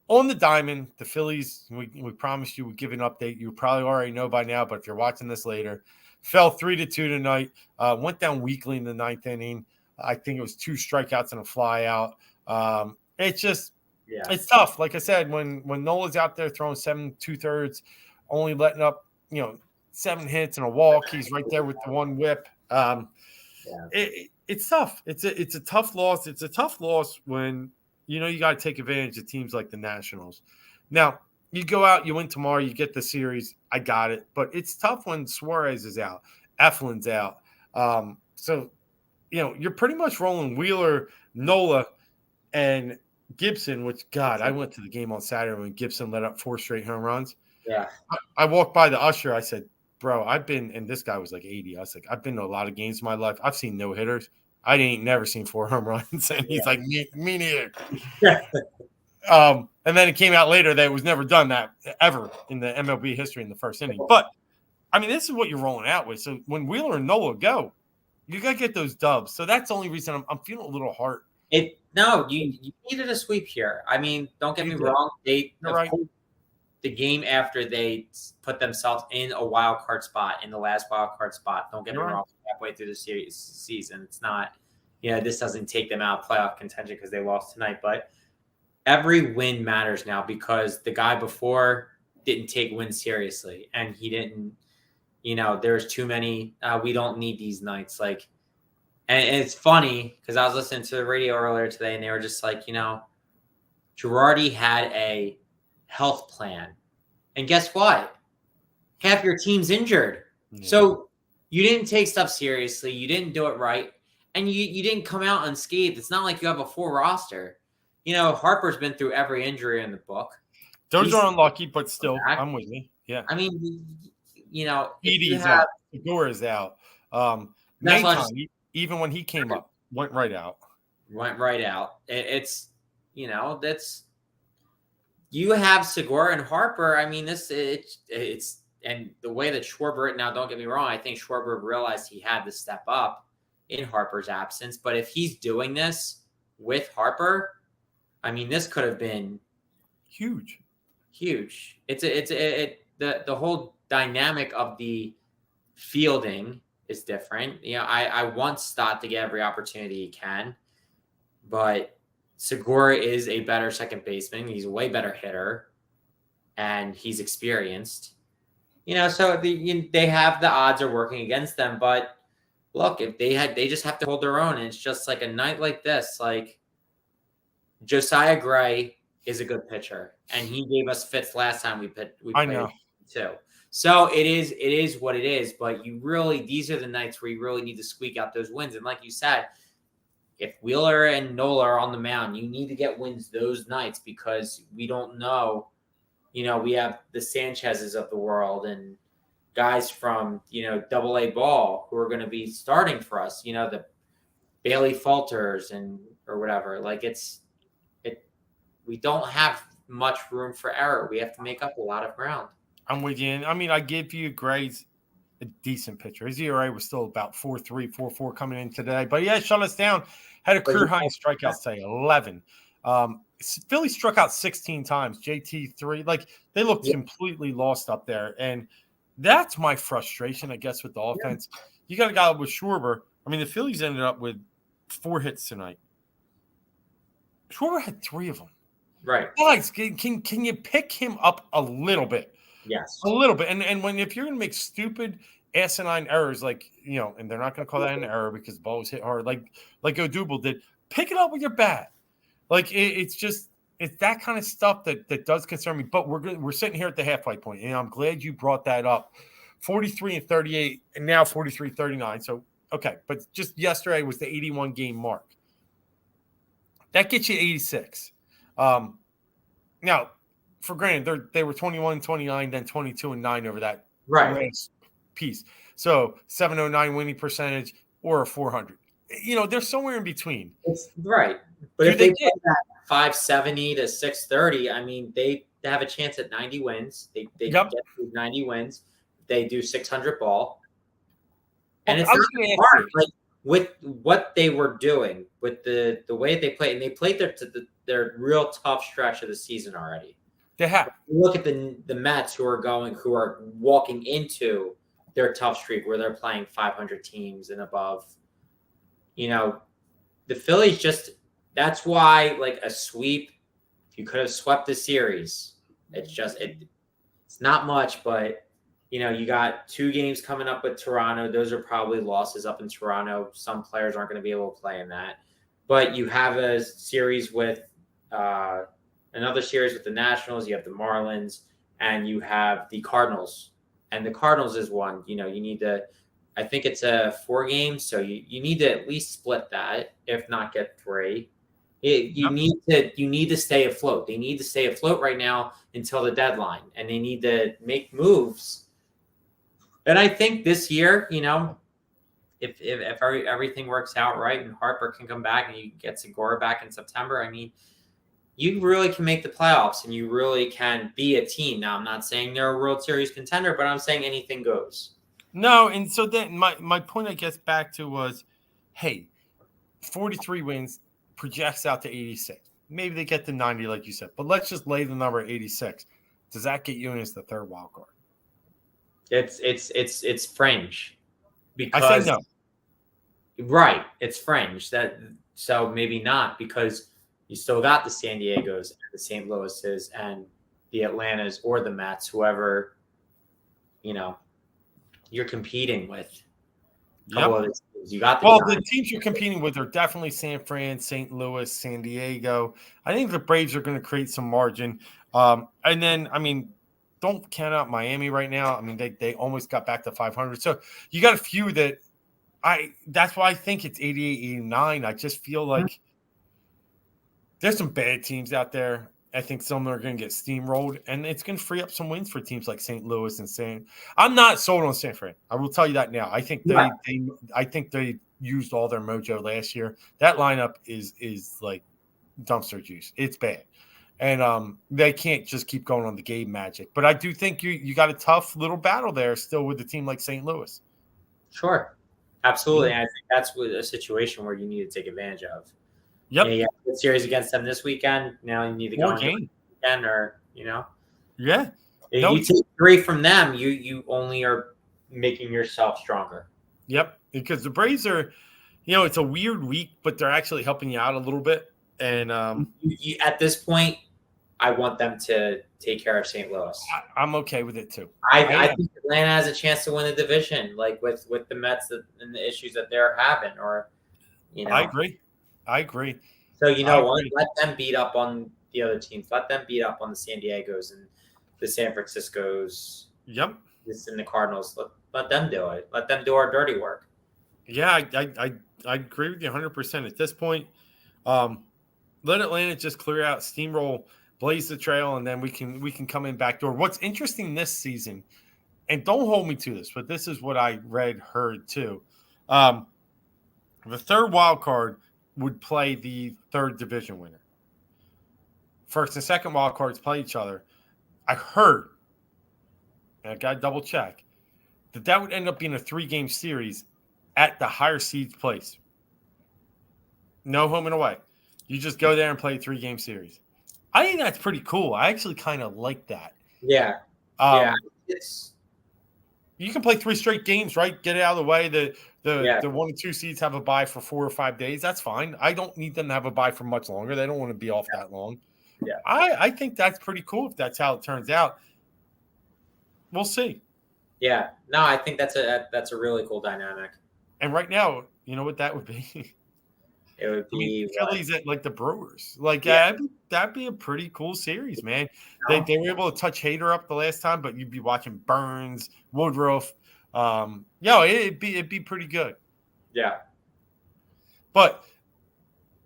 On the diamond, the Phillies, we promised you we'd give an update. You probably already know by now, but if you're watching this later, fell 3-2 tonight. Went down weakly in the 9th inning. I think it was 2 strikeouts and a fly out. It's just it's tough. Like I said, when Nola's out there throwing 7 2/3, only letting up 7 hits and a walk, he's right there with the 1 whip. It's tough. It's a tough loss. It's a tough loss when you got to take advantage of teams like the Nationals. Now, you go out, you win tomorrow, you get the series. I got it. But it's tough when Suarez is out, Eflin's out. So, you're pretty much rolling Wheeler, Nola, and Gibson, which, God, I went to the game on Saturday when Gibson let up 4 straight home runs. Yeah. I walked by the usher. I said, bro, and this guy was like 80. I was like, I've been to a lot of games in my life. I've seen no hitters. I ain't never seen 4 home runs. And he's like, me neither. And then it came out later that it was never done that ever in the MLB history in the first inning. But, I mean, this is what you're rolling out with. So when Wheeler and Nola go, you got to get those dubs. So that's the only reason I'm feeling a little hurt. You needed a sweep here. I mean, don't get me wrong. The game after they put themselves in a wild card spot, in the last wild card spot. Don't get me wrong. Halfway through the season, it's not. This doesn't take them out of playoff contention because they lost tonight. But every win matters now because the guy before didn't take wins seriously, and he didn't. There's too many. We don't need these nights. And it's funny because I was listening to the radio earlier today, and they were just like, Girardi had a health plan. And guess what? Half your team's injured. Yeah. So you didn't take stuff seriously. You didn't do it right. And you didn't come out unscathed. It's not like you have a full roster. Harper's been through every injury in the book. Those are unlucky, but still, I'm with you. Yeah. I mean, Edie's out. Segura's out. Mayton, even when he came up, went right out. It's, that's, you have Segura and Harper. I mean, it's, and the way that Schwarber, now don't get me wrong, I think Schwarber realized he had to step up in Harper's absence. But if he's doing this with Harper, I mean, this could have been huge. It's the whole dynamic of the fielding is different. I want Stott to get every opportunity he can, but Segura is a better second baseman. He's a way better hitter, and he's experienced. So they have, the odds are working against them. But look, if they just have to hold their own. And it's just like a night like this, like Josiah Gray is a good pitcher, and he gave us fits last time we played too. So it is what it is. But these are the nights where you really need to squeak out those wins. And like you said, if Wheeler and Nola are on the mound, you need to get wins those nights, because we don't know. We have the Sanchez's of the world and guys from, AA ball who are going to be starting for us, the Bailey Falters or whatever. Like we don't have much room for error. We have to make up a lot of ground. I'm with you. I mean, I give you Gray's a decent pitcher. His ERA was still about 4.3, 4.4 coming in today, but yeah, shut us down. Had a career high in strikeouts today, 11. Philly struck out 16 times. JT 3. Like, they looked completely lost up there, and that's my frustration, I guess, with the offense. Yeah. You got a guy with Schwarber. I mean, the Phillies ended up with 4 hits tonight. Schwarber had 3 of them. Right. Guys, can you pick him up a little bit? Yes. A little bit. And if you're going to make stupid, asinine errors, like, and they're not going to call that an error because the ball was hit hard, like Odubel did, pick it up with your bat. Like, it's that kind of stuff that does concern me. But we're sitting here at the halfway point, and I'm glad you brought that up. 43-38, and now 43-39. So, okay. But just yesterday was the 81 game mark. That gets you 86. Now, for granted, they were 21-29, then 22-9 over that last piece. So 709 winning percentage or a 400. They're somewhere in between. It's right. But if they get that 570 to 630, I mean, they have a chance at 90 wins. They get through 90 wins. They do 600 ball. And it's not hard. Like, with what they were doing, with the way they played, and they played their real tough stretch of the season already. They have. Look at the Mets who are walking into their tough streak where they're playing 500 teams and above. The Phillies that's why, like, a sweep, if you could have swept the series, it's not much, but you got 2 games coming up with Toronto. Those are probably losses up in Toronto. Some players aren't going to be able to play in that. But you have a series with another series with the Nationals. You have the Marlins, and you have the Cardinals. And the Cardinals is one. You need to. I think it's a 4 games, so you need to at least split that, if not get 3. You need to stay afloat. They need to stay afloat right now until the deadline, and they need to make moves. And I think this year, if everything works out right and Harper can come back and you get Segura back in September, I mean, you really can make the playoffs and you really can be a team. Now, I'm not saying they're a World Series contender, but I'm saying anything goes. No, and so then my point, I guess, back to was, hey, 43 wins projects out to 86. Maybe they get to 90, like you said, but let's just lay the number at 86. Does that get you in as the 3rd wild card? It's fringe. Because I say no. Right, it's fringe. So maybe not, because you still got the San Diegos, the St. Louis's, and the Atlantas or the Mets, whoever you're competing with. couple of these teams. You got the teams you're competing with are definitely San Fran, St. Louis, San Diego. I think the Braves are going to create some margin. And then, I mean, don't count out Miami right now. I mean, they almost got back to 500. So you got a few that that's why I think it's 88, 89. I just feel like there's some bad teams out there. I think some are going to get steamrolled, and it's going to free up some wins for teams like St. Louis and San. I'm not sold on San Fran. I will tell you that now. I think they used all their mojo last year. That lineup is like dumpster juice. It's bad, and they can't just keep going on the game magic. But I do think you got a tough little battle there still with a team like St. Louis. Sure, absolutely. And I think that's a situation where you need to take advantage of. Yep. You have a good series against them this weekend. Now you need to go into weekend, or Yeah. If you take 3 from them, you only are making yourself stronger. Yep. Because the Braves are, it's a weird week, but they're actually helping you out a little bit. And at this point, I want them to take care of St. Louis. I'm okay with it too. I think Atlanta has a chance to win the division, like with the Mets and the issues that they're having, or I agree. So let them beat up on the other teams. Let them beat up on the San Diegos and the San Franciscos. Yep. And the Cardinals. Let them do it. Let them do our dirty work. Yeah, I agree with you 100% at this point. Let Atlanta just clear out, steamroll, blaze the trail, and then we can come in backdoor. What's interesting this season, and don't hold me to this, but this is what I heard too. The third wild card would play the third division winner. First and second wild cards play each other. I heard, and I got to double check, that would end up being a 3-game series at the higher seeds place. No home and away. You just go there and play a 3-game series. I think that's pretty cool. I actually kind of like that. Yeah. You can play 3 straight games, right? Get it out of the way. The 1 and 2 seeds have a bye for 4 or 5 days. That's fine. I don't need them to have a bye for much longer. They don't want to be off that long. Yeah. I think that's pretty cool if that's how it turns out. We'll see. Yeah. No, I think that's a really cool dynamic. And right now, you know what that would be? It would be Phillies at like the Brewers. Like that'd be a pretty cool series, man. They were able to touch Hader up the last time, but you'd be watching Burns, Woodruff. It'd be pretty good. Yeah. But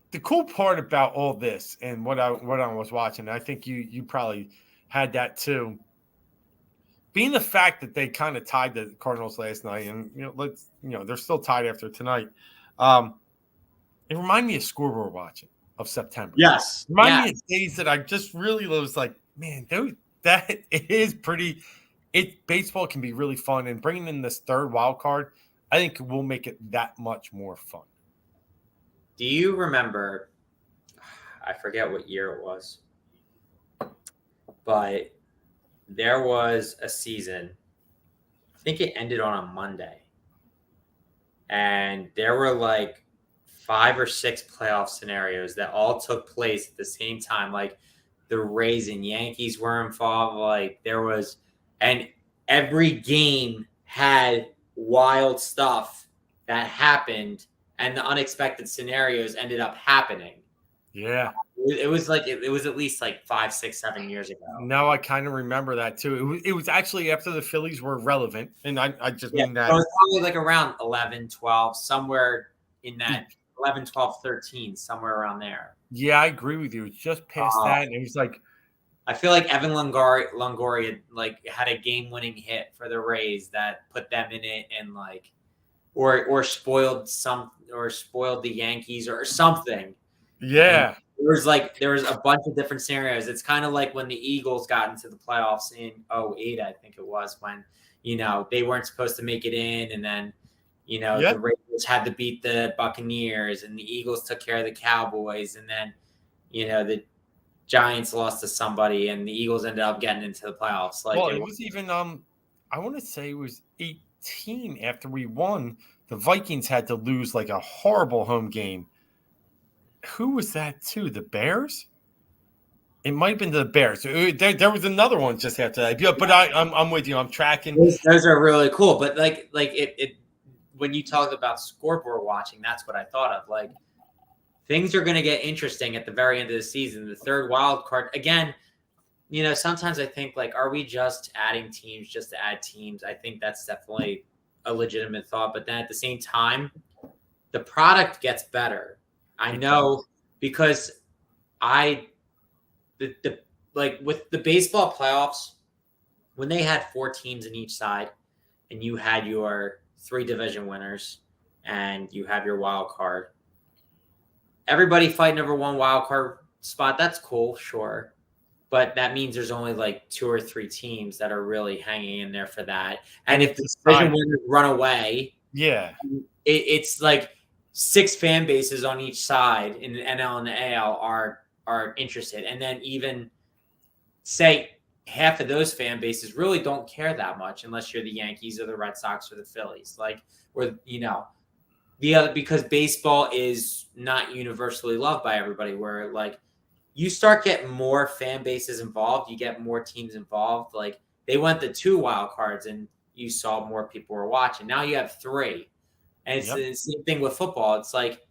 the cool part about all this and what I was watching, I think you probably had that too. Being the fact that they kind of tied the Cardinals last night, and they're still tied after tonight. It reminded me of scoreboard watching of September. Yes. Reminded me of days that I just really was like, man, that is pretty. Baseball can be really fun, and bringing in this third wild card, I think will make it that much more fun. Do you remember? I forget what year it was, but there was a season. I think it ended on a Monday, and there were like 5 or 6 playoff scenarios that all took place at the same time. Like the Rays and Yankees were involved. Like there was, and every game had wild stuff that happened, and the unexpected scenarios ended up happening. Yeah. It was like it was at least like 5, 6, 7 years ago. No, I kind of remember that too. It was actually after the Phillies were relevant, and I just mean that it was probably like around 11, 12, somewhere in that 11, 12, 13, somewhere around there. Yeah, I agree with you. It's just past that, and it was like I feel like Evan Longoria had a game-winning hit for the Rays that put them in it, and or spoiled the Yankees or something. Yeah. There was a bunch of different scenarios. It's kind of like when the Eagles got into the playoffs in 2008, I think it was, when they weren't supposed to make it in, and then the Raiders had to beat the Buccaneers, and the Eagles took care of the Cowboys, and then the Giants lost to somebody, and the Eagles ended up getting into the playoffs. It was even I want to say it was 18 after we won. The Vikings had to lose like a horrible home game. Who was that too? The Bears? It might have been the Bears. There was another one just after that. Yeah, but I'm with you. I'm tracking. Those are really cool. But like it when you talked about scoreboard watching, that's what I thought of. Like, things are going to get interesting at the very end of the season. The third wild card again. Sometimes I think, like, are we just adding teams just to add teams? I think that's definitely a legitimate thought. But then at the same time, the product gets better. I know because like with the baseball playoffs, when they had 4 teams in each side and you had your 3 division winners and you have your wild card, everybody fighting over one wild card spot, that's cool, sure. But that means there's only like 2 or 3 teams that are really hanging in there for that. And if the division winners run away, it's like 6 fan bases on each side in the NL and the AL are interested. And then even say half of those fan bases really don't care that much unless you're the Yankees or the Red Sox or the Phillies. Because baseball is not universally loved by everybody, where like you start getting more fan bases involved, you get more teams involved. Like they went to 2 wild cards and you saw more people were watching. Now you have 3. And it's the same thing with football. It's like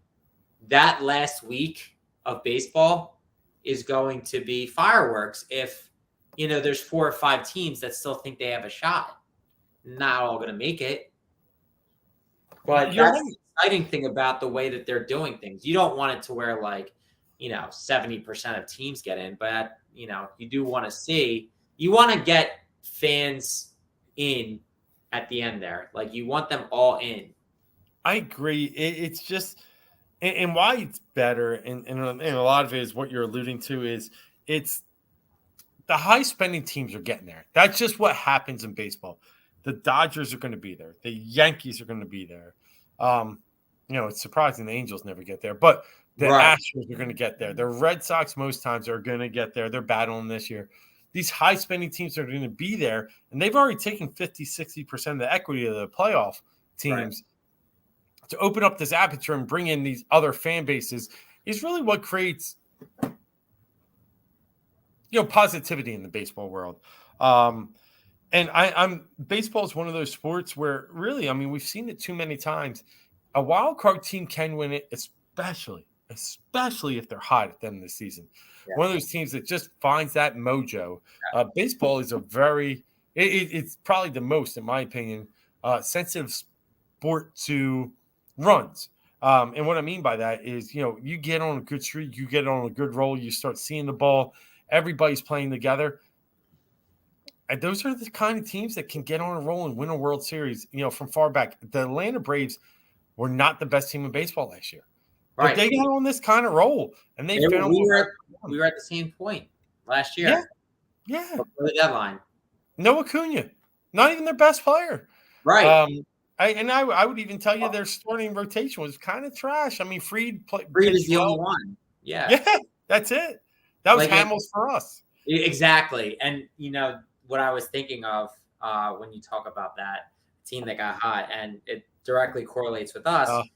that last week of baseball is going to be fireworks if, there's 4 or 5 teams that still think they have a shot. Not all going to make it. But that's the exciting thing about the way that they're doing things. You don't want it to where like, 70% of teams get in, but you do want to get fans in at the end there. Like you want them all in. I agree. It's just, and why it's better, and a lot of it is what you're alluding to is it's the high spending teams are getting there. That's just what happens in baseball. The Dodgers are going to be there. The Yankees are going to be there. It's surprising the Angels never get there, but the Astros are going to get there. The Red Sox most times are going to get there. They're battling this year. These high spending teams are going to be there, and they've already taken 50, 60% of the equity of the playoff teams. To open up this aperture and bring in these other fan bases is really what creates, positivity in the baseball world. And baseball is one of those sports where really, I mean, we've seen it too many times. A wild card team can win it, especially if they're hot at the end of the season. Yeah. One of those teams that just finds that mojo. Baseball is it's probably the most, in my opinion, sensitive sport to runs. And what I mean by that is, you get on a good streak, you get on a good roll, you start seeing the ball, everybody's playing together. And those are the kind of teams that can get on a roll and win a World Series, from far back. The Atlanta Braves were not the best team in baseball last year. Right. But they got on this kind of roll, and we were at the same point last year. Yeah. Before the deadline. No Acuna, not even their best player. Right. I would even tell you their starting rotation was kind of trash. I mean, Fried is the only one. Yeah. Yeah, that's it. That was Hamels for us. Exactly. And, what I was thinking of when you talk about that team that got hot, and it directly correlates with us.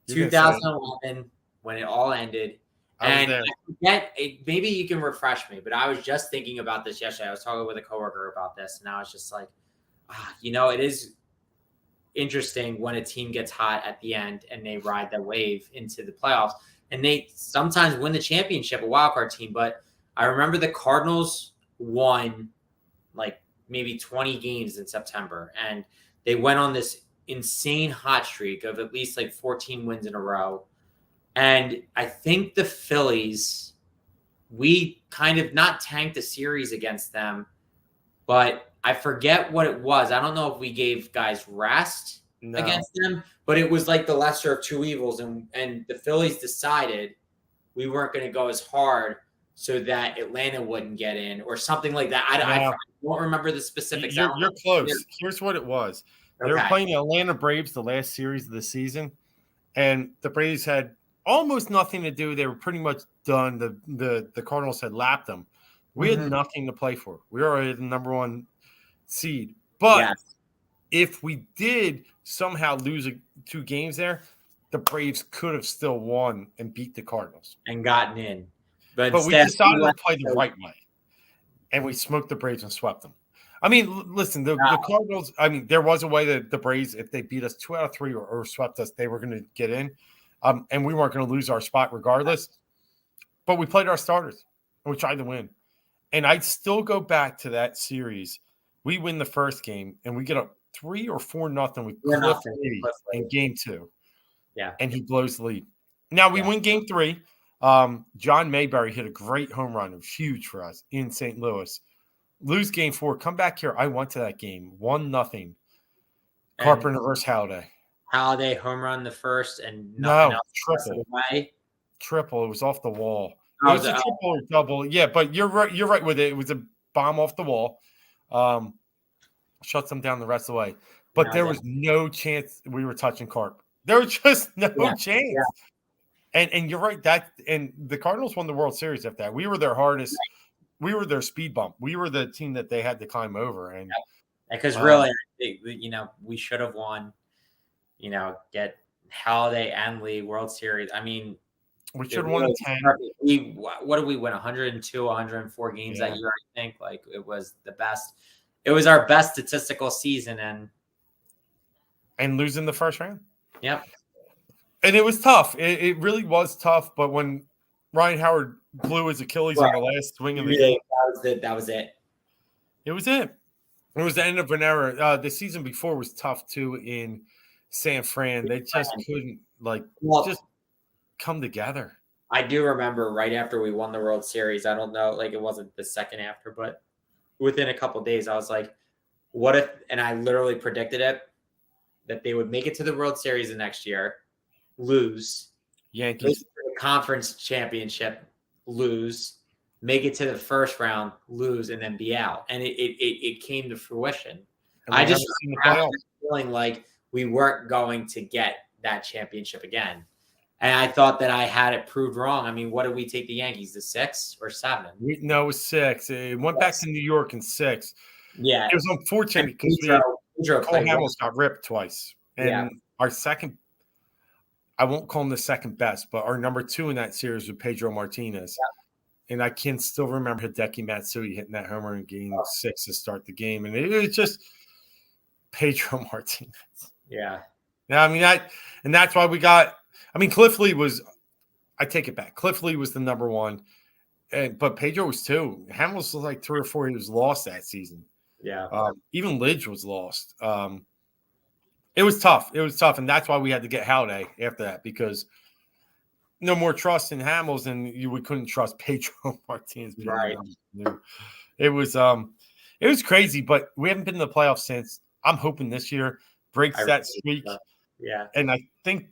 2011, when it all ended. And I forget, maybe you can refresh me, but I was just thinking about this yesterday. I was talking with a coworker about this, and I was just like, it is interesting when a team gets hot at the end and they ride that wave into the playoffs, and they sometimes win the championship, a wild card team. But I remember the Cardinals won like maybe 20 games in September, and they went on this insane hot streak of at least like 14 wins in a row. And I think the Phillies, we kind of not tanked a series against them, but I forget what it was. I don't know if we gave guys rest against them, but it was like the lesser of 2 evils. And the Phillies decided we weren't going to go as hard so that Atlanta wouldn't get in or something like that. I don't remember the specifics. You're close. Here's what it was. They were playing the Atlanta Braves the last series of the season, and the Braves had almost nothing to do. They were pretty much done. The Cardinals had lapped them. We had nothing to play for. We were already the number 1 seed. But if we did somehow lose 2 games there, the Braves could have still won and beat the Cardinals. And gotten in. But we decided to play the right way. And we smoked the Braves and swept them. I mean, listen, the Cardinals, I mean, there was a way that the Braves, if they beat us 2 out of 3 or swept us, they were going to get in. And we weren't going to lose our spot regardless. But we played our starters and we tried to win. And I'd still go back to that series. We win the first game and we get up 3 or 4-0 with Cliff Lee in game 2. Yeah. And he blows the lead. Now we win game 3. John Mayberry hit a great home run. It was huge for us in St. Louis. Lose game 4. Come back here. I went to that game. 1-0. Carpenter versus Halladay. Halladay home run the first and nothing else. Triple. It was off the wall. It was a triple or double. Yeah, but you're right. You're right with it. It was a bomb off the wall. Shuts them down the rest of the way. But there was no chance we were touching Carp. There was just no chance. Yeah. And you're right. And the Cardinals won the World Series after that. We were their hardest. We were their speed bump. We were the team that they had to climb over. And because really, we should have won. Get Halladay and Lee World Series. I mean, we should have won 10. What did we win? 102, 104 games that year, I think. Like, it was the best. It was our best statistical season. And losing the first round. Yep. And it was tough. It really was tough. But when Ryan Howard blew his Achilles on the last swing of the game. That was it. It was it. It was the end of an era. The season before was tough, too, in San Fran. They just couldn't, just come together. I do remember right after we won the World Series, I don't know, it wasn't the second after, but within a couple of days, I was like, what if, and I literally predicted it, that they would make it to the World Series the next year, lose, Yankees, the conference championship, lose, make it to the first round, lose, and then be out. And it came to fruition. I just feeling like we weren't going to get that championship again. And I thought that I had it proved wrong. I mean, what did we take the Yankees? The 6 or 7? No, it was 6. It went back to New York in 6. Yeah. It was unfortunate because Cole Hamels got ripped twice. And our second, I won't call him the second best, but our number 2 in that series was Pedro Martinez. Yeah. And I can still remember Hideki Matsui hitting that homer in game 6 to start the game. And it was just Pedro Martinez. Yeah. Yeah, I mean, that's why we got – I mean, Cliff Lee was – I take it back. Cliff Lee was the number 1, but Pedro was 2. Hamels was like 3 or 4. He was lost that season. Yeah. Even Lidge was lost. It was tough. It was tough, and that's why we had to get Halladay after that because no more trust in Hamels, and we couldn't trust Pedro Martinez. Right. It was crazy, but we haven't been in the playoffs since. I'm hoping this year breaks that streak. Yeah. And I think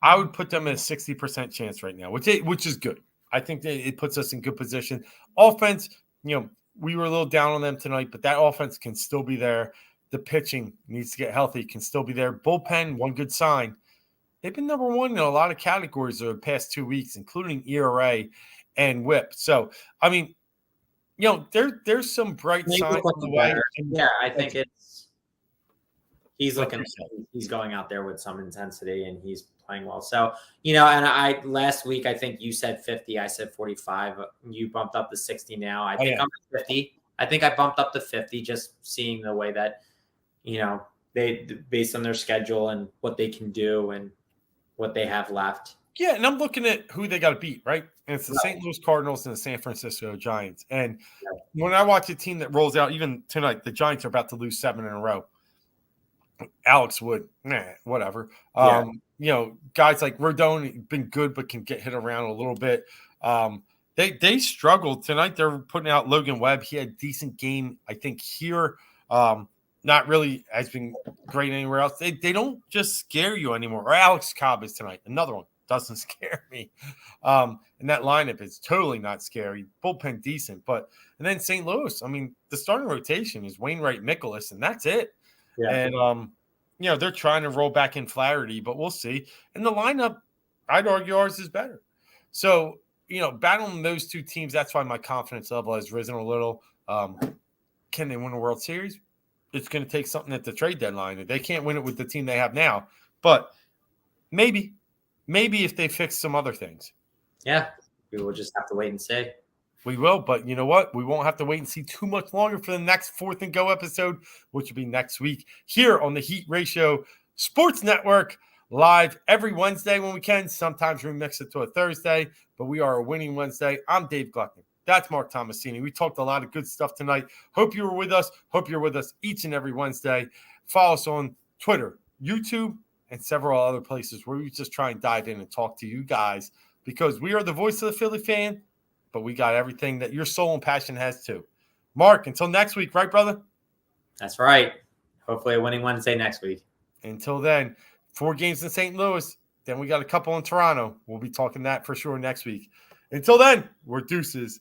I would put them at a 60% chance right now, which is good. I think that it puts us in good position. Offense, we were a little down on them tonight, but that offense can still be there. The pitching needs to get healthy, can still be there. Bullpen, one good sign. They've been number 1 in a lot of categories over the past 2 weeks, including ERA and WHIP. So, I mean, there's some bright signs on the way. Yeah, I think he's going out there with some intensity and he's playing well. So, and last week, I think you said 50, I said 45. You bumped up to 60 now. I think I'm at 50. I think I bumped up to 50 just seeing the way that, they based on their schedule and what they can do and what they have left. Yeah, and I'm looking at who they got to beat, right? And it's the St. Louis Cardinals and the San Francisco Giants. And when I watch a team that rolls out, even tonight, the Giants are about to lose 7 in a row. Alex Wood, whatever. Guys like Rodon been good but can get hit around a little bit. They struggled tonight. They're putting out Logan Webb. He had a decent game, I think, here. Not really has been great anywhere else. They don't just scare you anymore. Or Alex Cobb is tonight. Another one doesn't scare me. And that lineup is totally not scary. Bullpen decent. And then St. Louis, I mean, the starting rotation is Wainwright, Mikolas, and that's it. Yeah. And, they're trying to roll back in Flaherty, but we'll see. And the lineup, I'd argue ours is better. So, battling those 2 teams, that's why my confidence level has risen a little. Can they win a World Series? It's going to take something at the trade deadline. They can't win it with the team they have now. But maybe if they fix some other things. Yeah, we will just have to wait and see. We will, but you know what? We won't have to wait and see too much longer for the next Fourth and Go episode, which will be next week here on the Heat Ratio Sports Network, live every Wednesday when we can. Sometimes we mix it to a Thursday, but we are a winning Wednesday. I'm Dave Gluckman. That's Marc Tomasini. We talked a lot of good stuff tonight. Hope you were with us. Hope you're with us each and every Wednesday. Follow us on Twitter, YouTube, and several other places where we just try and dive in and talk to you guys because we are the voice of the Philly fan, but we got everything that your soul and passion has too. Marc, until next week, right, brother? That's right. Hopefully a winning Wednesday next week. Until then, 4 games in St. Louis. Then we got a couple in Toronto. We'll be talking that for sure next week. Until then, we're deuces.